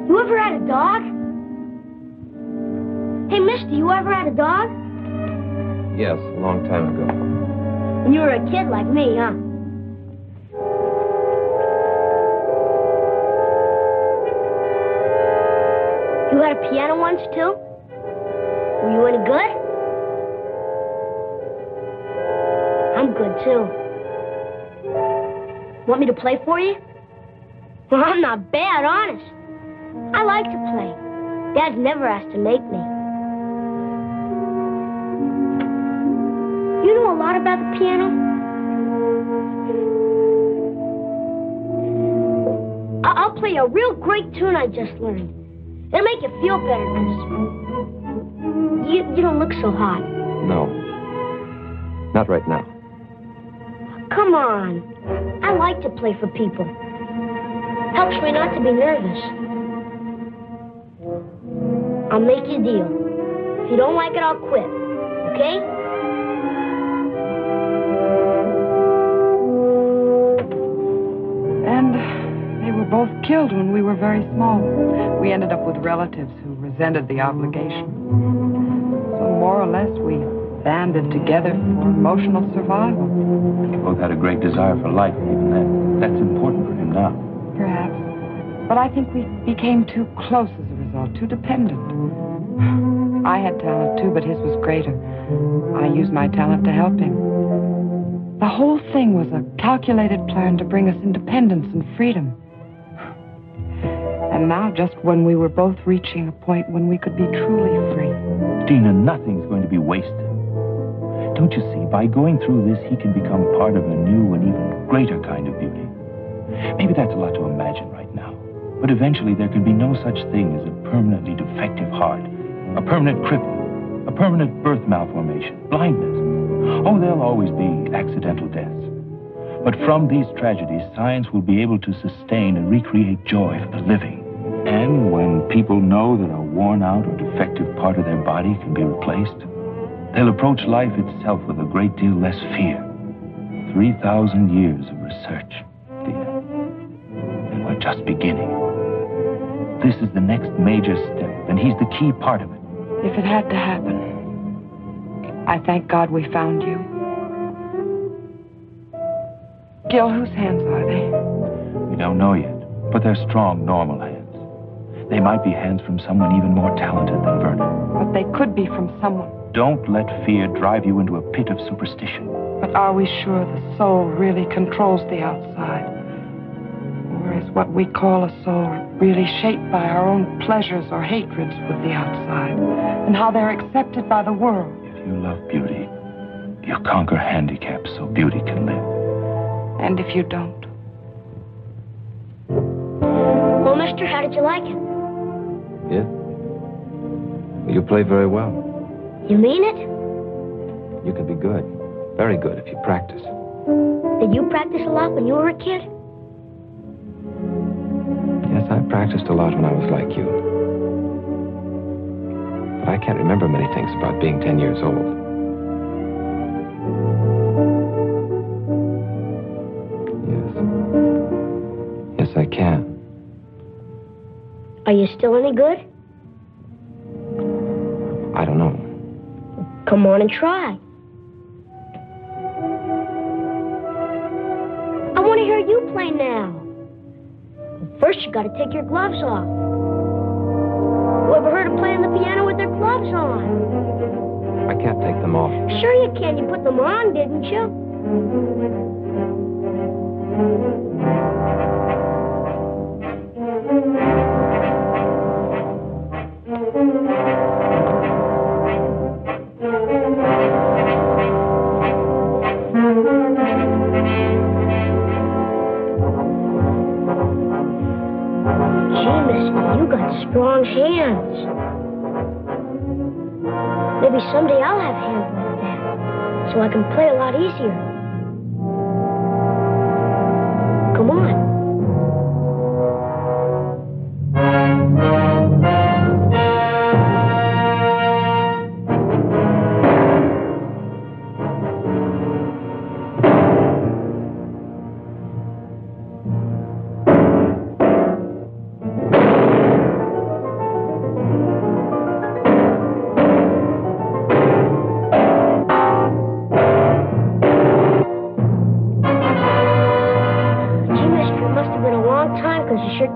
You ever had a dog? Hey, mister, you ever had a dog? Yes, a long time ago. When you were a kid like me, huh? You had a piano once, too? Were you any good? I'm good, too. Want me to play for you? Well, I'm not bad, honest. I like to play. Dad's never asked to make me. You know a lot about the piano? I'll play a real great tune I just learned. It'll make you feel better, 'cause you don't look so hot. No. Not right now. Come on. I like to play for people. Helps me not to be nervous. I'll make you a deal. If you don't like it, I'll quit. Okay? And they were both killed when we were very small. We ended up with relatives who resented the obligation. So more or less, we banded together for emotional survival. You both had a great desire for life, even then. That's important for him now. Perhaps. But I think we became too close as a result, too dependent. I had talent too, but his was greater. I used my talent to help him. The whole thing was a calculated plan to bring us independence and freedom. And now, just when we were both reaching a point when we could be truly free. Dina, nothing's going to be wasted. Don't you see, by going through this, he can become part of a new and even greater kind of beauty. Maybe that's a lot to imagine right now. But eventually there can be no such thing as a permanently defective heart, a permanent cripple, a permanent birth malformation, blindness. Oh, there'll always be accidental deaths. But from these tragedies, science will be able to sustain and recreate joy for the living. And when people know that a worn-out or defective part of their body can be replaced, they'll approach life itself with a great deal less fear. 3,000 years of research, Dina. And we're just beginning. This is the next major step, and he's the key part of it. If it had to happen, I thank God we found you. Gil, whose hands are they? We don't know yet, but they're strong, normal hands. They might be hands from someone even more talented than Vernon. But they could be from someone. Don't let fear drive you into a pit of superstition. But are we sure the soul really controls the outside? Or is what we call a soul really shaped by our own pleasures or hatreds with the outside, and how they're accepted by the world? If you love beauty, you conquer handicaps so beauty can live. And if you don't? Well, mister, how did you like it? Yeah? You play very well. You mean it? You can be good. Very good if you practice. Did you practice a lot when you were a kid? Yes, I practiced a lot when I was like you. But I can't remember many things about being 10 years old. Yes, I can. Are you still any good? I don't know. Come on and try. I want to hear you play now. First, you got to take your gloves off. Who ever heard of playing the piano with their gloves on? I can't take them off. Sure you can. You put them on, didn't you? Strong hands. Maybe someday I'll have hands like that, so I can play a lot easier. Come on.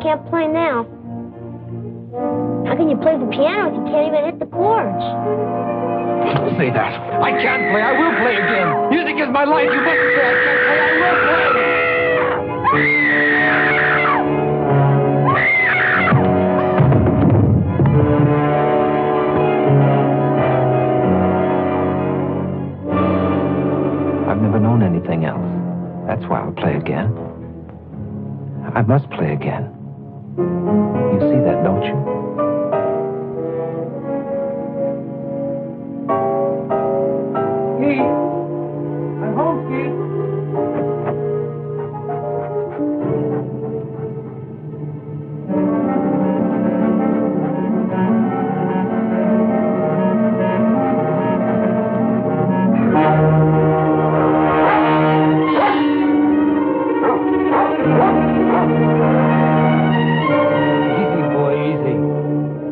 Can't play now. How can you play the piano if you can't even hit the chords? Don't say that. I can't play. I will play again. Music is my life. You mustn't say I can't play. I will play. I've never known anything else. That's why I'll play again. I must play again. You see that, don't you? Ski! I'm home, Ski!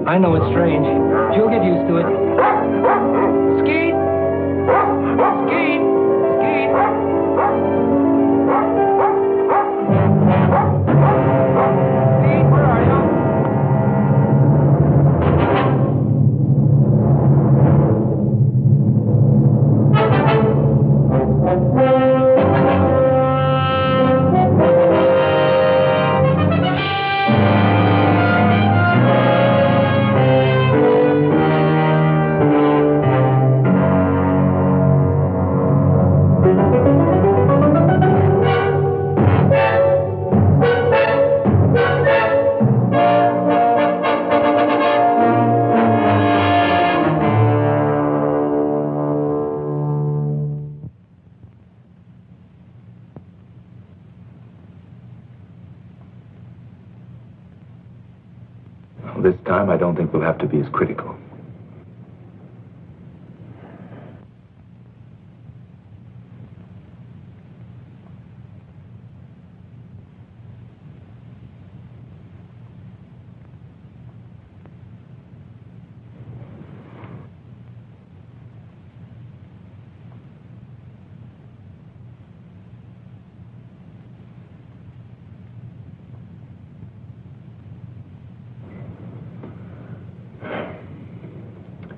I know it's strange. You'll get used to it. Skeet! Skeet! Skeet! Skeet, where are you? This time, I don't think we'll have to be as critical.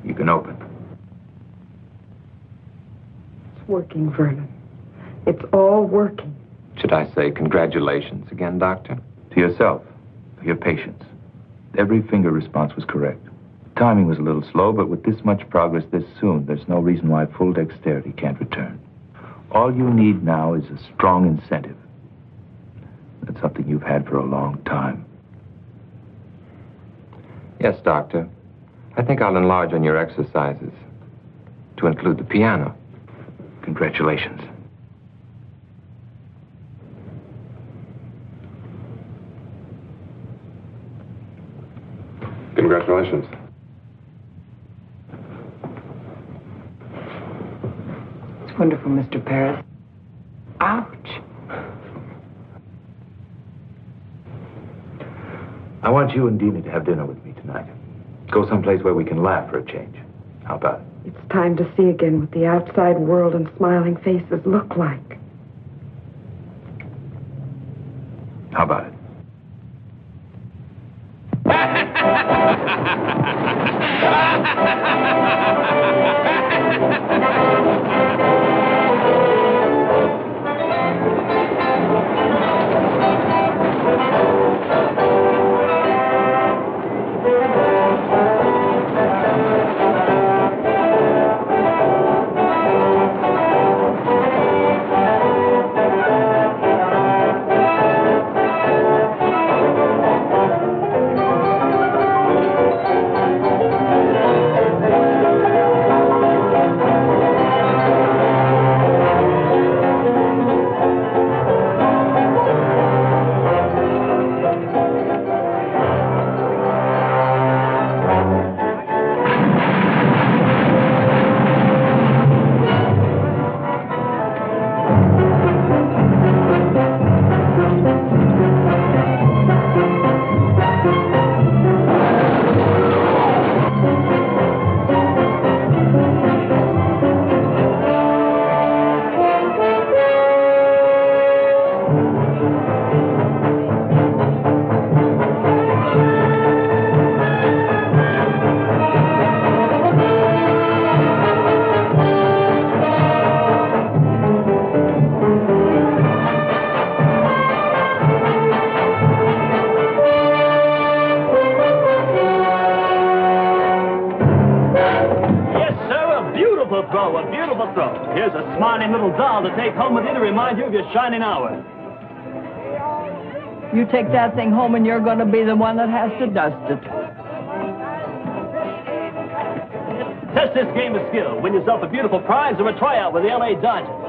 You can open. It's working, Vernon. It's all working. Should I say congratulations again, Doctor? To yourself, for your patience. Every finger response was correct. Timing was a little slow, but with this much progress this soon, there's no reason why full dexterity can't return. All you need now is a strong incentive. That's something you've had for a long time. Yes, Doctor. I think I'll enlarge on your exercises to include the piano. Congratulations. Congratulations. It's wonderful, Mr. Paris. Ouch. I want you and Dina to have dinner with me tonight. Go someplace where we can laugh for a change. How about it? It's time to see again what the outside world and smiling faces look like. How about it? A beautiful throw. Here's a smiling little doll to take home with you to remind you of your shining hour. You take that thing home and you're going to be the one that has to dust it. Test this game of skill. Win yourself a beautiful prize or a tryout with the L.A. Dodgers.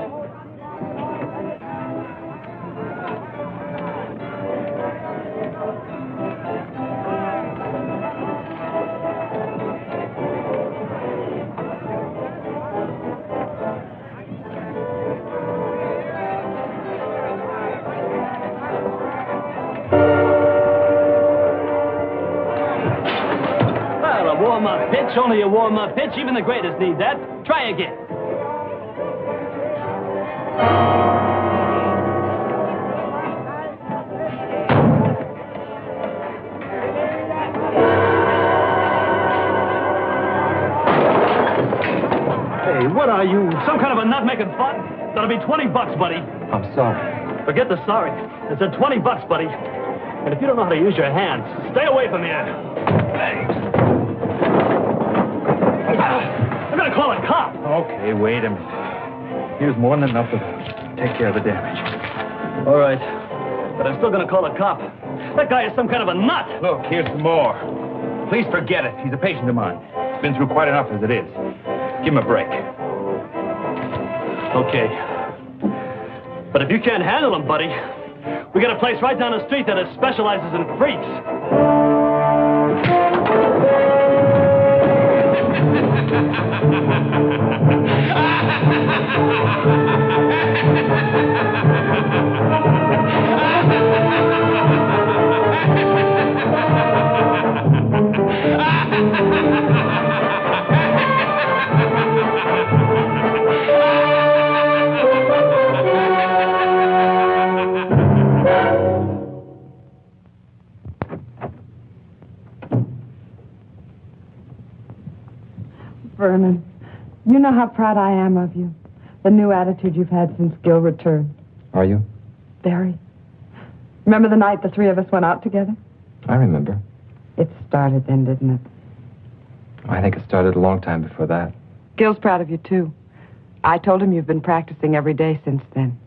Warm-up pitch, only a warm-up pitch. Even the greatest need that. Try again. Hey, what are you? Some kind of a nut-making fun? That'll be $20, buddy. I'm sorry. Forget the sorry. It's a $20, buddy. And if you don't know how to use your hands, stay away from here. Hey. I'm gonna call a cop. Okay, wait a minute. Here's more than enough to take care of the damage. All right. But I'm still gonna call a cop. That guy is some kind of a nut. Look, here's some more. Please forget it. He's a patient of mine. He's been through quite enough as it is. Give him a break. Okay. But if you can't handle him, buddy, we got a place right down the street that specializes in freaks. Vernon, you know how proud I am of you. the new attitude you've had since Gil returned. Are you? Very. Remember the night the three of us went out together? I remember. It started then, didn't it? I think it started a long time before that. Gil's proud of you, too. I told him you've been practicing every day since then.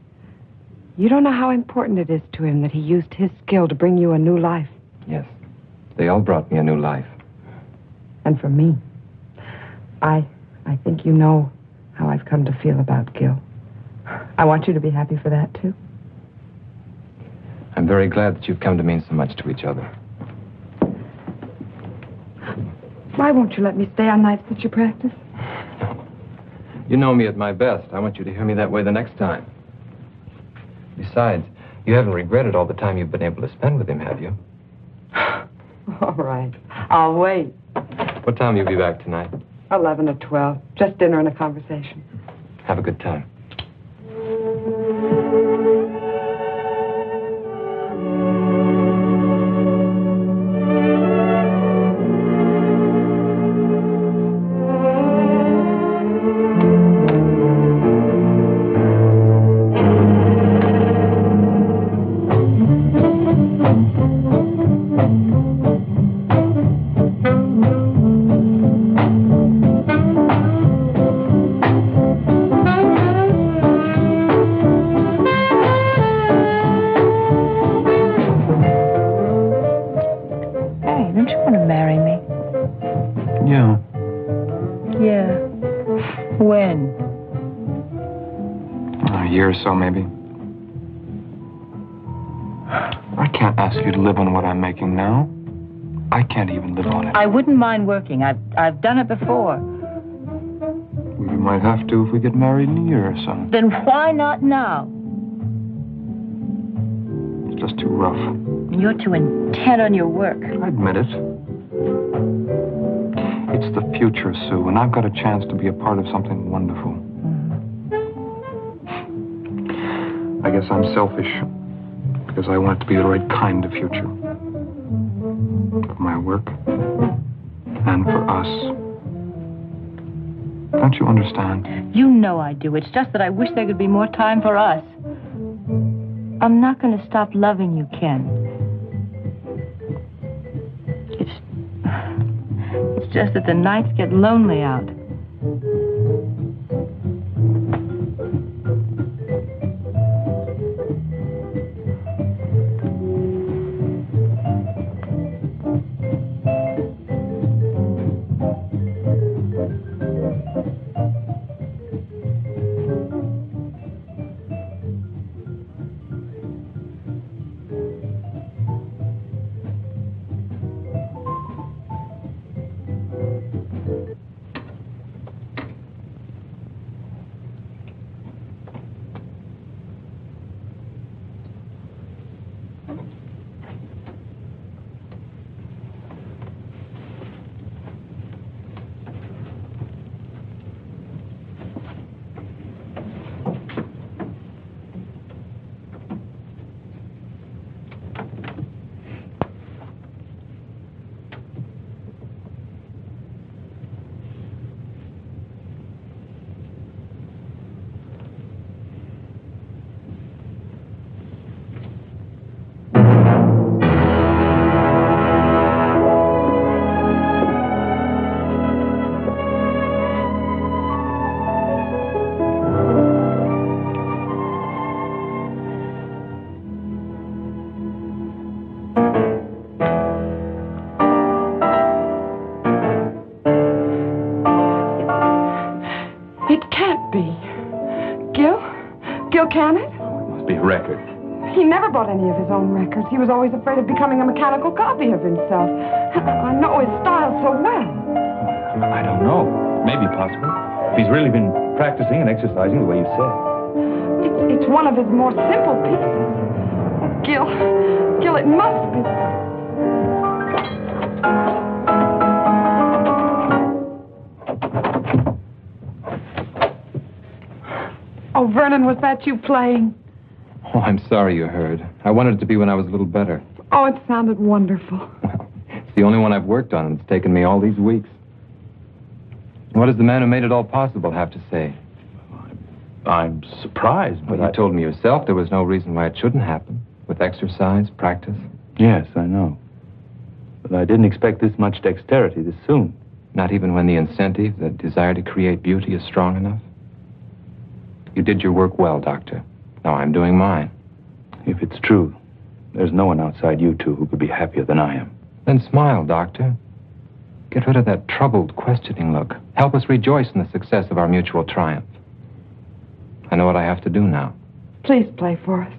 You don't know how important it is to him that he used his skill to bring you a new life. Yes. They all brought me a new life. And for me, I think you know how I've come to feel about Gil. I want you to be happy for that, too. I'm very glad that you've come to mean so much to each other. Why won't you let me stay on nights that you practice? You know me at my best. I want you to hear me that way the next time. Besides, you haven't regretted all the time you've been able to spend with him, have you? All right. I'll wait. What time will you be back tonight? 11 or 12. Just dinner and a conversation. Have a good time. So maybe. I can't ask you to live on what I'm making now. I can't even live on it. I wouldn't mind working. I've done it before. We might have to if we get married in a year or so. Then why not now? It's just too rough. You're too intent on your work. I admit it. It's the future, Sue, and I've got a chance to be a part of something wonderful. I guess I'm selfish, because I want it to be the right kind of future. For my work, and for us. Don't you understand? You know I do. It's just that I wish there could be more time for us. I'm not going to stop loving you, Ken. It's just that the nights get lonely out. Can it? It must be a record. He never bought any of his own records. He was always afraid of becoming a mechanical copy of himself. I know his style so well. I don't know. Maybe possible. If he's really been practicing and exercising the way you said. It's one of his more simple pieces. Gil, it must be. Oh, Vernon, was that you playing? Oh, I'm sorry you heard. I wanted it to be when I was a little better. Oh, it sounded wonderful. It's the only one I've worked on, and it's taken me all these weeks. What does the man who made it all possible have to say? I'm surprised, but Well, you told me yourself there was no reason why it shouldn't happen. With exercise, practice. Yes, I know. But I didn't expect this much dexterity this soon. Not even when the incentive, the desire to create beauty, is strong enough? You did your work well, Doctor. Now I'm doing mine. If it's true, there's no one outside you two who could be happier than I am. Then smile, Doctor. Get rid of that troubled, questioning look. Help us rejoice in the success of our mutual triumph. I know what I have to do now. Please play for us.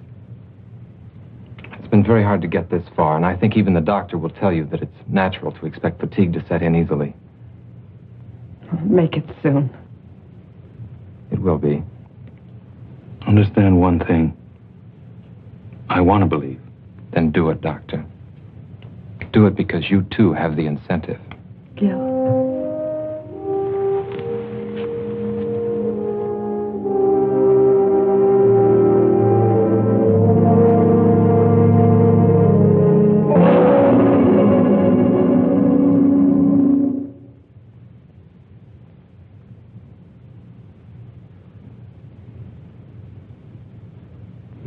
It's been very hard to get this far, and I think even the doctor will tell you that it's natural to expect fatigue to set in easily. Make it soon. It will be. Understand one thing. I want to believe. Then do it, Doctor. Do it because you, too, have the incentive. Gil.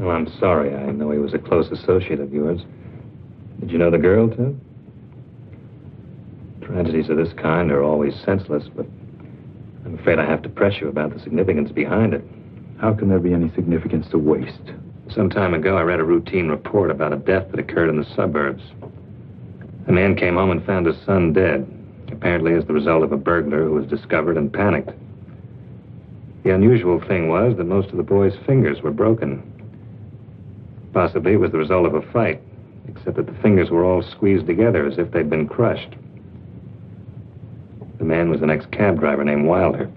Oh, I'm sorry. I know he was a close associate of yours. Did you know the girl, too? Tragedies of this kind are always senseless, but I'm afraid I have to press you about the significance behind it. How can there be any significance to waste? Some time ago, I read a routine report about a death that occurred in the suburbs. A man came home and found his son dead, apparently as the result of a burglar who was discovered and panicked. The unusual thing was that most of the boy's fingers were broken. Possibly it was the result of a fight, except that the fingers were all squeezed together as if they'd been crushed. The man was an ex-cab driver named Wilder.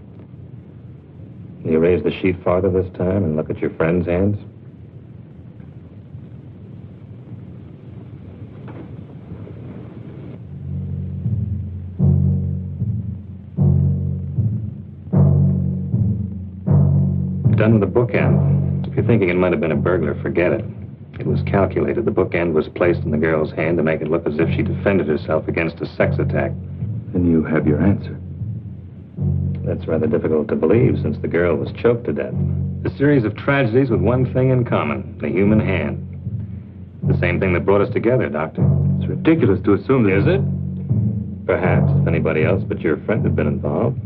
Can you raise the sheet farther this time and look at your friend's hands? Done with the bookend. If you're thinking it might have been a burglar, forget it. It was calculated. The bookend was placed in the girl's hand to make it look as if she defended herself against a sex attack. Then you have your answer. That's rather difficult to believe, since the girl was choked to death. A series of tragedies with one thing in common, the human hand. The same thing that brought us together, Doctor. It's ridiculous to assume that... Is it? Perhaps, if anybody else but your friend had been involved.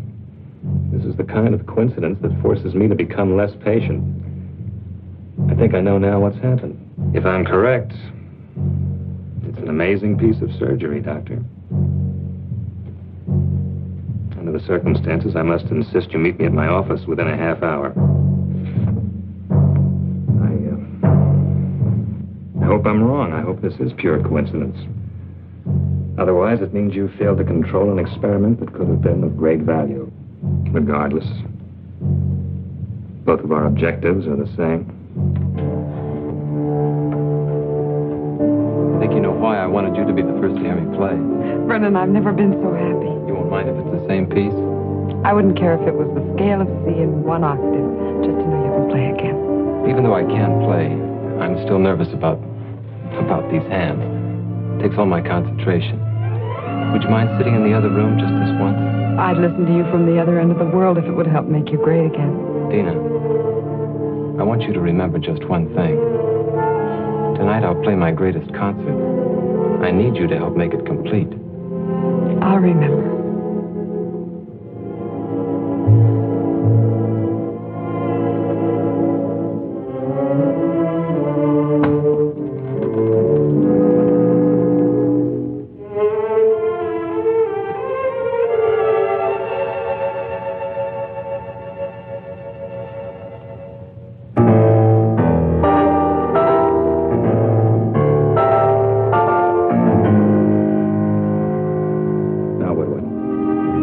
This is the kind of coincidence that forces me to become less patient. I think I know now what's happened. If I'm correct, it's an amazing piece of surgery, Doctor. Under the circumstances, I must insist you meet me at my office within a half hour. I hope I'm wrong. I hope this is pure coincidence. Otherwise, it means you failed to control an experiment that could have been of great value. Regardless, both of our objectives are the same. I think you know why I wanted you to be the first to hear me play. Brennan, I've never been so happy. You won't mind if it's the same piece? I wouldn't care if it was the scale of C in one octave, just to know you can play again. Even though I can play, I'm still nervous about these hands. It takes all my concentration. Would you mind sitting in the other room just this once? I'd listen to you from the other end of the world if it would help make you great again. Dina, I want you to remember just one thing. Tonight I'll play my greatest concert. I need you to help make it complete. I'll remember.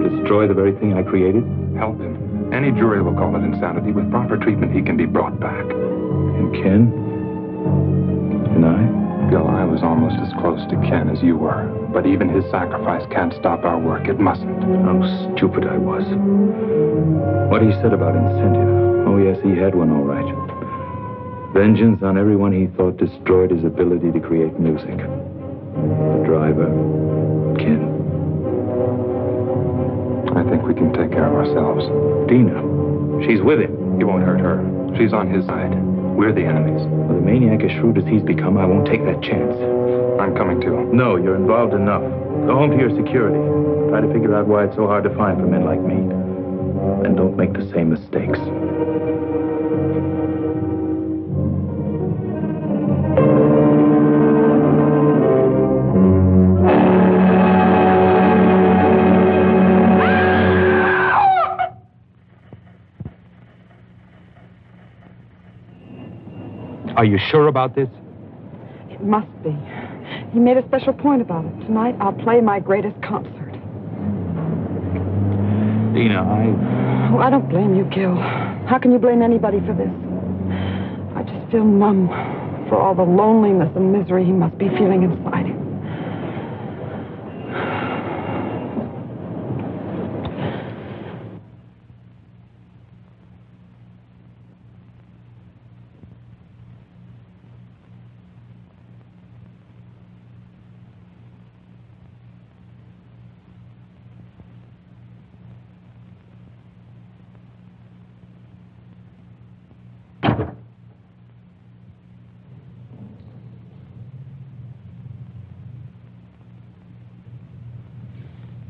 Destroy the very thing I created? Help him. Any jury will call it insanity. With proper treatment, he can be brought back. And Ken? And I? Gil, I was almost as close to Ken as you were. But even his sacrifice can't stop our work. It mustn't. How stupid I was. What he said about incentive. Oh, yes, he had one, all right. Vengeance on everyone he thought destroyed his ability to create music. The driver, Ken. I think We can take care of ourselves. Dina, she's with him. He won't hurt her. She's on his side. We're the enemies. With a maniac as shrewd as he's become, I won't take that chance. I'm coming too. No, you're involved enough. Go home to your security. Try to figure out why it's so hard to find for men like me. And don't make the same mistakes. Are you sure about this? It must be. He made a special point about it. Tonight, I'll play my greatest concert. Dina, Oh, I don't blame you, Gil. How can you blame anybody for this? I just feel numb for all the loneliness and misery he must be feeling inside him.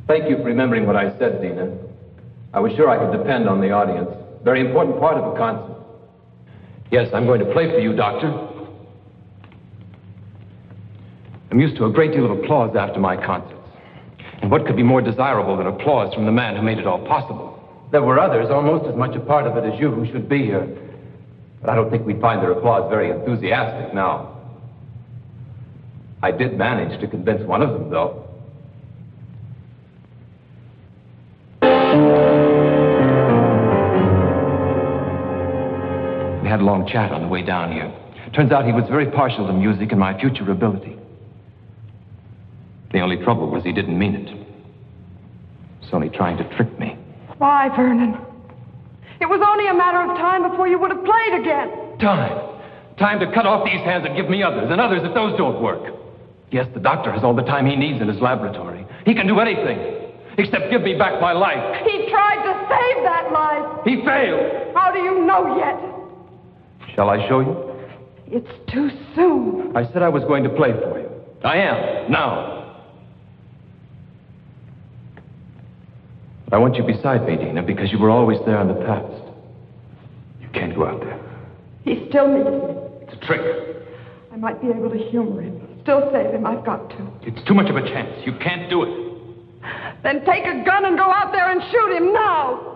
Thank you for remembering what I said, Dina. I was sure I could depend on the audience. Very important part of a concert. Yes, I'm going to play for you, Doctor. I'm used to a great deal of applause after my concerts. And what could be more desirable than applause from the man who made it all possible? There were others, almost as much a part of it as you, who should be here. But I don't think we'd find their applause very enthusiastic now. I did manage to convince one of them, though. We had a long chat on the way down here. Turns out he was very partial to music and my future ability. The only trouble was he didn't mean it. He's only trying to trick me. Why, Vernon? It was only a matter of time before you would have played again. Time. Time to cut off these hands and give me others, and others if those don't work. Yes, the doctor has all the time he needs in his laboratory. He can do anything, except give me back my life. He tried to save that life. He failed. How do you know yet? Shall I show you? It's too soon. I said I was going to play for you. I am, now. But I want you beside me, Dina, because you were always there in the past. You can't go out there. He still needs me. It's a trick. I might be able to humor him. Still save him. I've got to. It's too much of a chance. You can't do it. Then take a gun and go out there and shoot him now.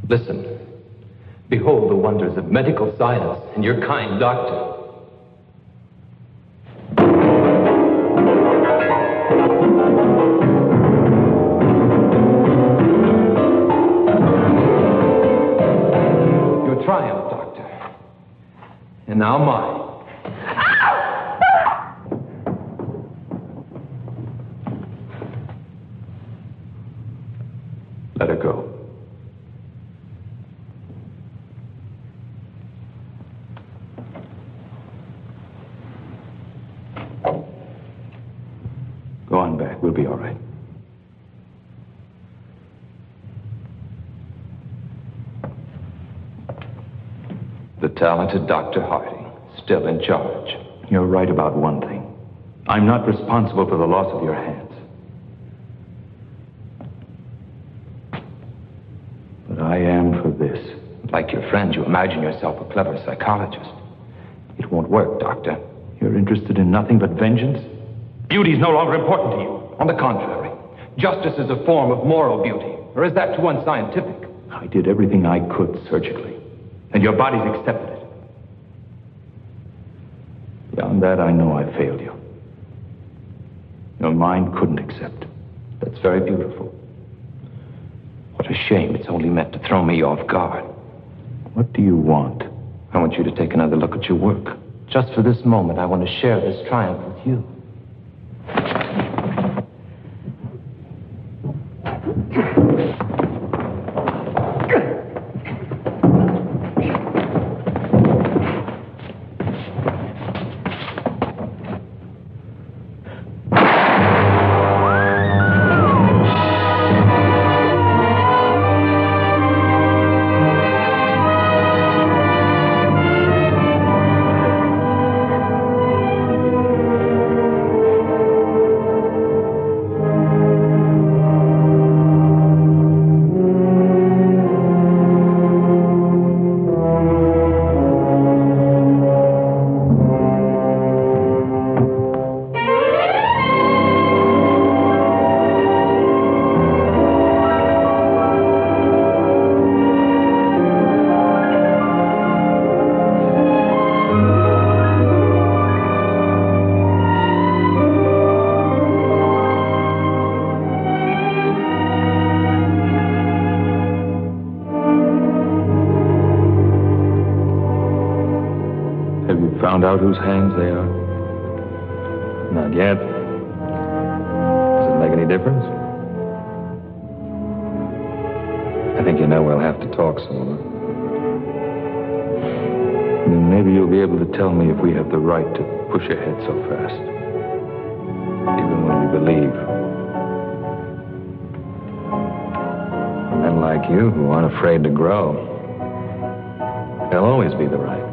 Listen. Behold the wonders of medical science and your kind doctor. Your triumph, Doctor. And now mine. Let her go. Go on back. We'll be all right. The talented Dr. Harding, still in charge. You're right about one thing. I'm not responsible for the loss of your hands. But I am for this. Like your friend, you imagine yourself a clever psychologist. It won't work, Doctor. You're interested in nothing but vengeance? Beauty is no longer important to you. On the contrary, justice is a form of moral beauty. Or is that too unscientific? I did everything I could surgically, and your body's accepted it. Beyond that, I know I failed you. Your mind couldn't accept. That's very beautiful. What a shame it's only meant to throw me off guard. What do you want? I want you to take another look at your work. Just for this moment, I want to share this triumph with you. you. Have you found out whose hands they are? Not yet. Does it make any difference? I think you know we'll have to talk some more. Then maybe you'll be able to tell me if we have the right to push ahead so fast. Even when we believe. Men like you who aren't afraid to grow, they'll always be the right.